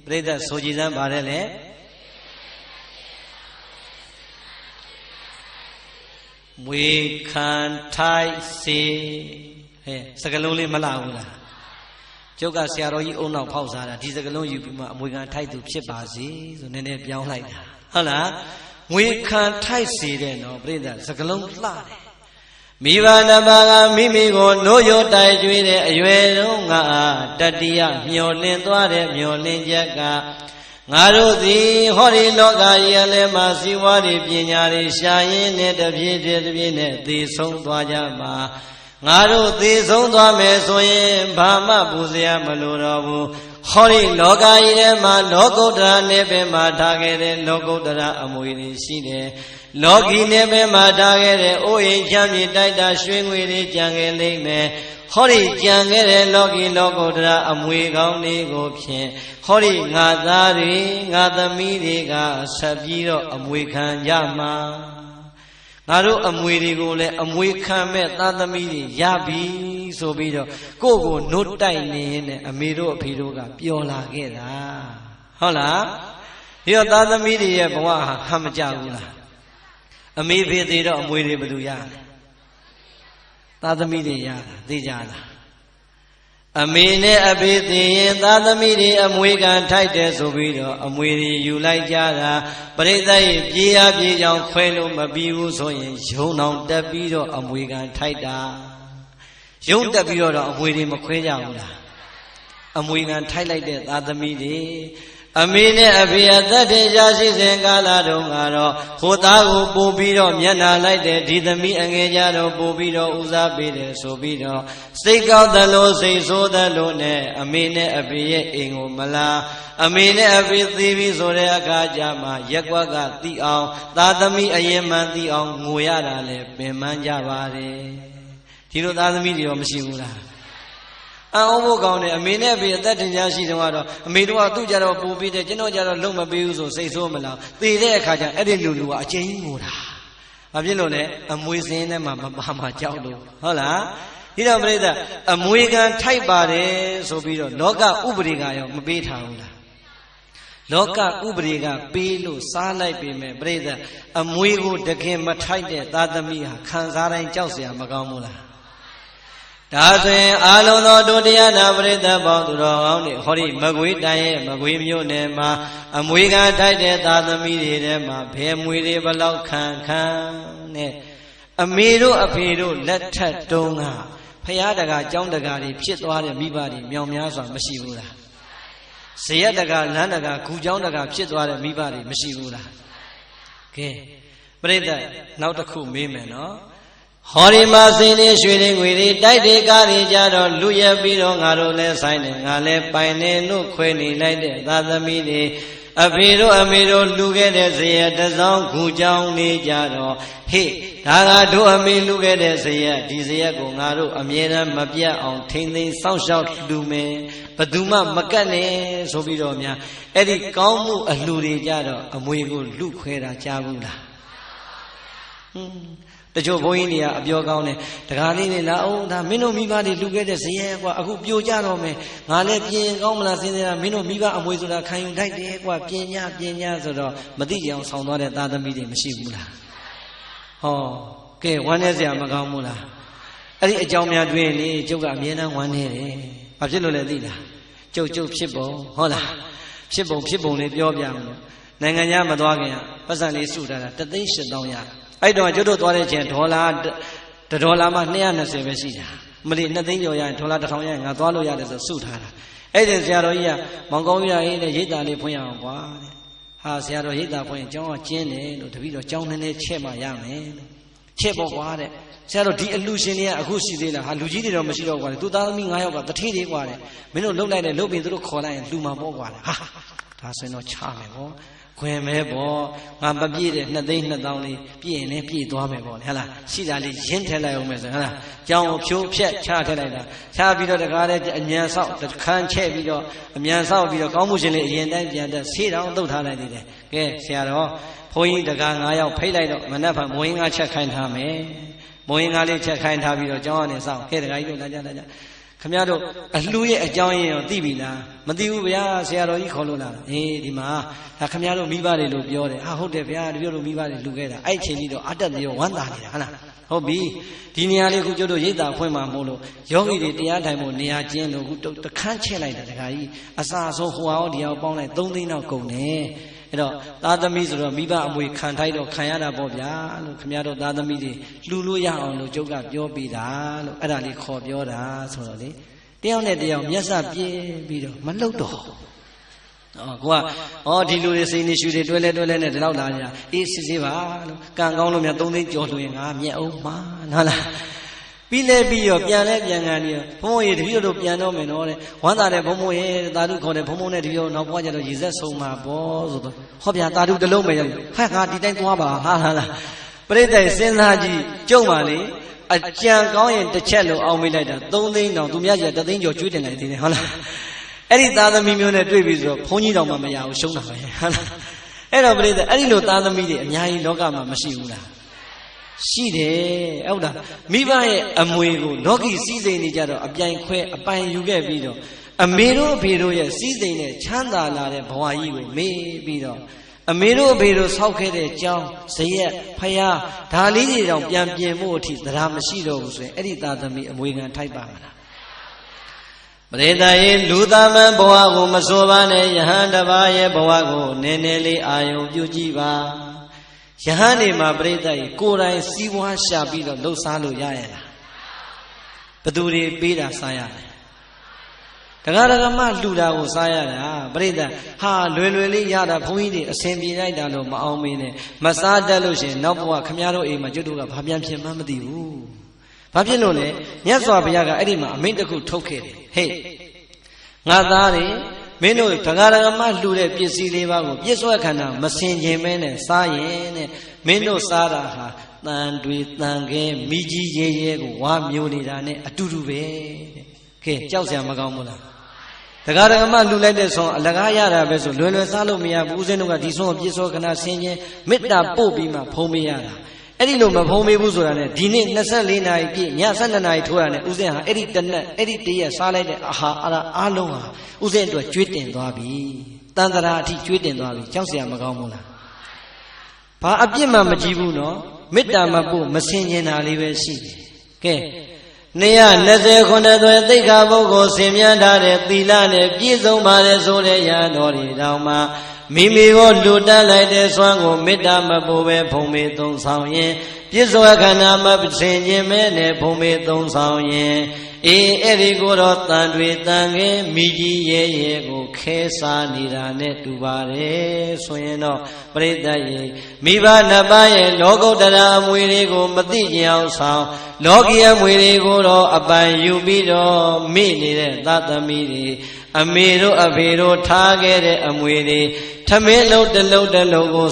B: ပြိဿဆိုကြည်စမ်းပါတယ်လေမွေခံထိုက်စေဟဲ့စကလုံးလေးမလှဘူးလားကျုပ်ကဆရာတော်ကြီးအုံနောက်ဖောက်စားတာဒီစကလုံးယူပြီးမှအမွေခံထိုက်သူဖြစ်ပါစေဆိုနည်းနည်းပြောင်းလိုက်တာဟုတ်လားမွေခံထိုက်စေတဲ့နော်ပြိဿစကလုံးလှတယ် မိဘနှစ်ပါးကမိမိကိုနိုးရိုးတိုက်ကြွေးတဲ့အရွယ်တုန်းကတတိယမျောလင်းသွားတဲ့မျောလင်းချက်ကငါတို့သည်ဟောဒီလောကကြီးအလယ်မှာစီဝါတွေပညာတွေရှာရင်းနဲ့တပြေးပြေးနဲ့သေဆုံးသွားကြမှာငါတို့သေဆုံးသွားမယ်ဆိုရင်ဘာမှပူစရာမလိုတော့ဘူးဟောဒီလောကကြီးထဲမှာလောကုတ္တရာနေပင်မှာထားခဲ့တဲ့လောကုတ္တရာအမွေတွေရှိတယ်လောကီနေပင်မှာထားခဲ့တဲ့အိုးအိမ်ချမ်းမြေတိုက်တာရွှေငွေတွေကြံခဲ့လိမ့်မယ်ဟောဒီကြံခဲ့တဲ့လောကီလောကုတ္တရာအမွေကောင်းလေးကိုဖြင့်ဟောဒီငါသားတွေငါသမီးတွေကဆက်ပြီးတော့အမွေခံကြမှာငါတို့အမွေတွေကိုလည်းအမွေခံမဲ့သားသမီးတွေရပြီဆိုပြီးတော့ကိုယ့်ကိုနှုတ်တိုက်နေရင်အမေတို့အဖေတို့ကပျော်လာခဲ့တာဟုတ်လားဒီတော့သားသမီးတွေရဲ့ဘဝဟာဟမ်မကြဘူးလားအမေဖေသေးတော့အမွေတွေဘယ်လိုရလဲသားသမီးတွေရတာသိကြလားအမေနဲ့အဖေသေးရင်သားသမီးတွေအမွေခံထိုက်တယ်ဆိုပြီးတော့အမွေတွေယူလိုက်ကြတာပရိသတ်ရဲ့ပြေးရပြေးကြောင်ခွဲလို့မပြီးဘူးဆိုရင်ယုံအောင်တက်ပြီးတော့အမွေခံထိုက်တာယုံတက်ပြီးတော့အမွေတွေမခွဲကြဘူးလားအမွေခံထိုက်လိုက်တဲ့သားသမီးတွေအမေနဲ့အဖေအသက်ထင်ရှားရှိစဉ်ကာလတုန်းကတော့ဟိုသားကိုပို့ပြီးတော့မျက်နှာလိုက်တဲ့ဒီသမီးအငယ်ကြတော့ပို့ပြီးတော့ဦးစားပေးတယ်ဆိုပြီးတော့စိတ်ကောက်သလိုစိတ်ဆိုးသလိုနဲ့အမေနဲ့အဖေရဲ့အိမ်ကိုမလာအမေနဲ့အဖေသိပြီဆိုတဲ့အခါကျမှရက်ကွက်ကသိအောင်သားသမီးအရင်မှန်သိအောင်ငိုရတာလေပင်ပန်းကြပါတယ်ဒီလိုသားသမီးတွေရောမရှိဘူးလားအံ့ဩဖို့ကောင်းတယ်အမေနဲ့အဖေအသက်ထင်ရှားရှိတုန်းကတော့အမေတို့ကသူ့ကြတော့ပူပြီးတယ်ကျွန်တော်ကြတော့လုံးမပေးဘူးဆိုစိတ်ဆိုးမလားသေတဲ့အခါကျအဲ့ဒီလူကအကျဉ်းကြီးငိုတာဘာဖြစ်လို့လဲအမွေစင်းထဲမှာမပါမှာကြောက်လို့ဟုတ်လားဒီတော့ပြိဿအမွေခံထိုက်ပါတယ်ဆိုပြီးတော့လောကဥပဒေကရောမပေးထားဘူးလားလောကဥပဒေကပေးလို့စားလိုက်ပေမဲ့ပြိဿအမွေကိုတခင်မထိုက်တဲ့သားသမီးဟာခံစားတိုင်းကြောက်เสียမကောင်းဘူးလားဒါဆိုရင်အာလုံးသောဒုတိယနာပရိသတ်ပေါင်းသူတော်ကောင်းတွေဟောဒီမကွေးတိုင်းရဲ့မကွေးမြို့နယ်မှာအမွေခံထိုက်တဲ့သားသမီးတွေထဲမှာဘယ်မွေတွေဘလောက်ခံနဲ့အမေတို့အဖေတို့လက်ထက်တုံးကဖရာတကာကျောင်းတကာတွေဖြစ်သွားတဲ့မိဘတွေမြောင်များစွာမရှိဘူးလားဇေယတကာလမ်းတကာဂူကျောင်းတကာဖြစ်သွားတဲ့မိဘတွေမရှိဘူးလားကဲပရိသတ်နောက်တစ်ခုမေးမယ်နော်ဟောဒီမှာစင်းနေရွှေတွေငွေတွေတိုက်တွေကားတွေကြတော့လူရပြီးတော့ငါတို့လဲဆိုင်တယ်ငါလဲပိုင်နေလို့ခွဲနေလိုက်တဲ့သာသမီတွေအဖေတို့အမေတို့လူခဲ့တဲ့ဇေယတစောင်းဂူကြောင်းနေကြတော့ဟေ့ဒါကတို့အမေလူခဲ့တဲ့ဇေယဒီဇေယကိုငါတို့အမြဲတမ်းမပြတ်အောင်ထိမ့်သိမ်းစောင့်ရှောက်လူမယ်ဘသူမှမကတ်နဲ့ဆိုပြီးတော့များအဲ့ဒီကောင်းမှုအလှတွေကြတော့အမွေကိုလူခွဲတာကြားဘူးလားတချို့ဘုန်းကြီးတွေကအပြောကောင်းတယ်တကားလေးတွေလာအောင်ဒါမင်းတို့မိဘတွေလူခဲ့တဲ့ဇယဲကွာအခုပြိုကြတော့မယ်ငါလည်းပြင်ကောင်းမလားစဉ်းစားမင်းတို့မိဘအမွေဆိုတာခံယူတတ်တယ်ကွာပြင်ညာဆိုတော့မသိကြအောင်ဆောင်သွားတဲ့သားသမီးတွေမရှိဘူးလားဟောကဲဝမ်းနေစရာမကောင်းဘူးလားအဲ့ဒီအကြောင်းများတွင်လေကျုပ်ကအမြဲတမ်းဝမ်းနေတယ်ဘာဖြစ်လို့လဲသိလားကျုပ်ဖြစ်ပုံဟုတ်လားဖြစ်ပုံလေးပြောပြမယ်နိုင်ငံခြားမသွားခင်ပတ်စံလေးစုထားတာ3,800,000ရအဲ့တော့ကျွတ်တို့သွားတဲ့ချိန်ဒေါ်လာမှ220ပဲရှိတာမလီ2သိန်းကျော်ရရင်ဒေါ်လာ1000ရရင်ငါသွားလို့ရတယ်ဆိုစုထားတာအဲ့ဒီဆရာတော်ကြီးကမောင်ကောင်းကြီးရေးတဲ့ရိတ်တာလေးဖွင့်ရအောင်ကွာတဲ့ဟာဆရာတော်ရိတ်တာဖွင့်ရင်ကျောင်းကကျင်းတယ်လို့တပည့်တော်ကျောင်းနည်းနည်းချက်မှရမယ်လို့ချက်ပေါ့ကွာတဲ့ဆရာတော်ဒီအလူရှင်တွေကအခုရှိသေးလားဟာလူကြီးတွေတော့မရှိတော့ကွာသူသားသမီး9ယောက်ကတထေးတွေကွာတဲ့မင်းတို့လှုပ်လိုက်တယ်လှုပ်ပြီးသူတို့ခေါ်လိုက်ရင်လူမှာပေါ့ကွာတဲ့ဟာဒါဆိုရင်တော့ချမယ်ပေါ့ခွင်မဲပေါ့ငါမပြည့်တဲ့2,200,000လေးပြည့်ရင်လည်းပြည့်သွားမယ်ပေါ့လေဟဟလားရှိတာလေးရင်းထည့်လိုက်အောင်မယ်ဆိုဟဟလားကြောင်းကိုဖြိုးဖြက်ချထည့်လိုက်တာချပြီးတော့တကားလည်းအမြန်ဆောက်တခန်းချဲ့ပြီးတော့အမြန်ဆောက်ပြီးတော့ကောင်းမှုရှင်လေးအရင်တိုင်းပြန်တက်ဆေးတောင်တုတ်ထားလိုက်သေးတယ်ကဲဆရာတော်ဘုန်းကြီးတကား9ယောက်ဖိတ်လိုက်တော့မနက်ဖြန်မွေးငါချက်ခိုင်းထားမယ်မွေးငါလေးချက်ခိုင်းထားပြီးတော့ကျောင်းကနေဆောက်ခဲတကားကြီးတို့လာကြခမရတို့အလှရဲ့အကြောင်းရင်းရောသိပြီလားမသိဘူးဗျာဆရာတော်ကြီးခေါ်လို့လာတာအေးဒီမှာဒါခမရတို့မိဘတွေလို့ပြောတယ်ဟာဟုတ်တယ်ဗျာတပြည့်တို့မိဘတွေလူခဲ့တာအဲ့ချိန်ကြီးတော့အတက်တရောဝမ်းသာနေတာဟုတ်လားဟုတ်ပြီဒီနေရာလေးခုကျတို့ရိတ်တာဖွင့်မှာမို့လို့ယောဂီတွေတရားထိုင်ဖို့နေရာကျင်းလို့ခုတခန်းချက်လိုက်တာတခါကြီးအစာဆုံးဟိုအောင်ဒီအောင်ပေါင်းလိုက်3 သိန်းတော့ကုန်တယ် အဲ့တော့သားသမီးဆိုတော့မိဘအမွေခံထိုက်တော့ခံရတာပေါ့ဗျာလို့ခင်ဗျားတို့သားသမီးတွေလှူလို့ရအောင်လို့ကျုပ်ကပြောပေးတာလို့အဲ့ဒါလေးခေါ်ပြောတာဆိုတော့လေတယောက်နဲ့တယောက်မျက်စပြင်းပြီးတော့မလှုပ်တော့ကိုကဒီလူတွေစိတ်နေရှူတွေတွဲလဲနဲ့ဒီလောက်လာကြအေးစစ်စစ်ပါလို့ကံကောင်းလို့များ3သိန်းကျော်လို့ရင်ငါမျက်အောင်မှာဟုတ်လားပြီးလဲပြီးရောပြန်လဲပြန်ကန်ပြီးဘုံဘုံရေတပည့်တို့ပြန်တော့မယ်နော်တဲ့ဝမ်းသာတဲ့ဘုံဘုံရေသာဓုခေါ်တယ်ဘုံဘုံနဲ့တပည့်တို့နောက်ဘွားကျတော့ရေဆက်ဆုံးမှာပေါ့ဆိုတော့ဟောဗျာသာဓုတစ်လုံးပဲဟဲ့ငါဒီတိုင်းသွားပါဟာလားပြိတ္တိုင်စဉ်းစားကြည့်ကြုံပါလေအကြံကောင်းရင်တစ်ချက်လို့အောင်မေးလိုက်တာ3သိန်းတောင်သူများကျ3သိန်းကျော်ကျွေးတင်လိုက်သေးတယ်ဟုတ်လားအဲ့ဒီသားသမီးမျိုးနဲ့တွေ့ပြီဆိုတော့ဘုန်းကြီးတော်မှမရဘူးရှုံးတာပဲဟုတ်လားအဲ့တော့ပြိတ္တိုင်အဲ့ဒီလိုသားသမီးတွေအများကြီးလောကမှာမရှိဘူးလားရှိတယ်ဟုတ်လားမိဘရဲ့အမွေကိုလောကီစည်းစိမ်နေကြတော့အပြိုင်ခွဲအပိုင်ယူခဲ့ပြီးတော့အမေတို့အဖေတို့ရဲ့စည်းစိမ်နဲ့ချမ်းသာလာတဲ့ဘဝကြီးကိုမေ့ပြီးတော့အမေတို့အဖေတို့ဆောက်ခဲ့တဲ့ကြောင်းဇရက်ဖယားဒါလေးတွေတောင်ပြန်ပြင်ဖို့အထိသရာမရှိတော့ဘူးဆိုရင်အဲ့ဒီသားသမီးအမွေခံထိုက်ပါမလားပရိသတ်ရဲ့လူသားမဘဝကိုမဆိုပါနဲ့ယဟန်တစ်ပါးရဲ့ဘဝကိုနည်းနည်းလေးအာယုံပြုကြည့်ပါယဟန်နေမှာပြိတ္တိုင်ကိုယ်တိုင်စီးပွားရှာပြီးတော့လှုပ်ရှားလို့ရရလားဘသူတွေပေးတာစားရတယ်တရားဓမ္မလှူတာကိုစားရတာပြိတ္တိုင်ဟာလွယ်လေးရတာဘုန်းကြီးတွေအစဉ်ပြေလိုက်တာလို့မအောင်မင်းနဲ့မစားတတ်လို့ရှင်နောက်ဘဝခမည်းတော်အိမ်မှာကျွတ်တို့ကဘာပြန်ဖြစ်မှန်းမသိဘူးဘာဖြစ်လို့လဲမြတ်စွာဘုရားကအဲ့ဒီမှာအမိန့်တစ်ခုထုတ်ခဲ့တယ်ဟေ့ငါသားတွေမင်းတို့တရားဓမ္မလှူတဲ့ပစ္စည်းလေးပါးကိုပြည့်စွဲခန္ဓာမစင်ခြင်းပဲနဲ့စားရင်တဲ့မင်းတို့စားတာဟာတန်တွေတန်ခဲမိကြီးရဲကိုဝါမျိုးနေတာနဲ့အတူတူပဲတဲ့ခဲကြောက်စရာမကောင်းဘူးလားတရားဓမ္မလှူလိုက်တဲ့ဆုံးအလကားရတာပဲဆိုလွယ်စားလို့မရဘူးဦးဇင်းတို့ကဒီဆုံးကိုပြည့်စွဲခန္ဓာဆင်ခြင်းမေတ္တာပို့ပြီးမှဖုံးပေးရတာအဲ့ဒီလိုမဖုံးပေးဘူးဆိုတာနဲ့ဒီနေ့24နာရီပြည့်ည12နာရီထိုးရတဲ့ဦးဇင်းဟာအဲ့ဒီတနက်အဲ့ဒီတရက်စားလိုက်တဲ့အာဟာအားလုံးဟာဦးဇင်းအတွက်ကျွေးတင်သွားပြီတန်တရာအထိကျွေးတင်သွားပြီကြောက်เสียမကောင်းဘူးလားဘာအပြစ်မှမကြည့်ဘူးနော်မေတ္တာမပို့မစင်ကျင်တာလေးပဲရှိတယ်ကဲ229သွဲသိက္ခာပုဂ္ဂိုလ်ဆင်မြန်းထားတဲ့သီလနဲ့ပြည့်စုံပါတယ်ဆိုတဲ့ရဟန်းတော်တွေတောင်မှမိမိကိုလူတက်လိုက်တဲ့စွမ်းကိုမေတ္တာမပို့ပဲဖုံမေသုံးဆောင်ရင်ပြစ္ဆောခန္ဓာမဆင်ခြင်းမဲနဲ့ဖုံမေသုံးဆောင်ရင်အေးအဲ့ဒီကိုတော့တန်တွေတန်ငယ်မိကြီးရဲကိုခဲစားနေတာနဲ့တူပါတယ်ဆိုရင်တော့ပရိသတ်ရေမိဘနှစ်ပါးရဲ့လောကုတ္တရာအမွေတွေကိုမသိကြအောင်ဆောင်လောကီအမွေတွေကိုတော့အပိုင်ယူပြီးတော့မိနေတဲ့သတ္တမီတွေအမေတို့အဖေတို့ထားခဲ့တဲ့အမွေတွေထမင်းလုံးတစ်လုံးကို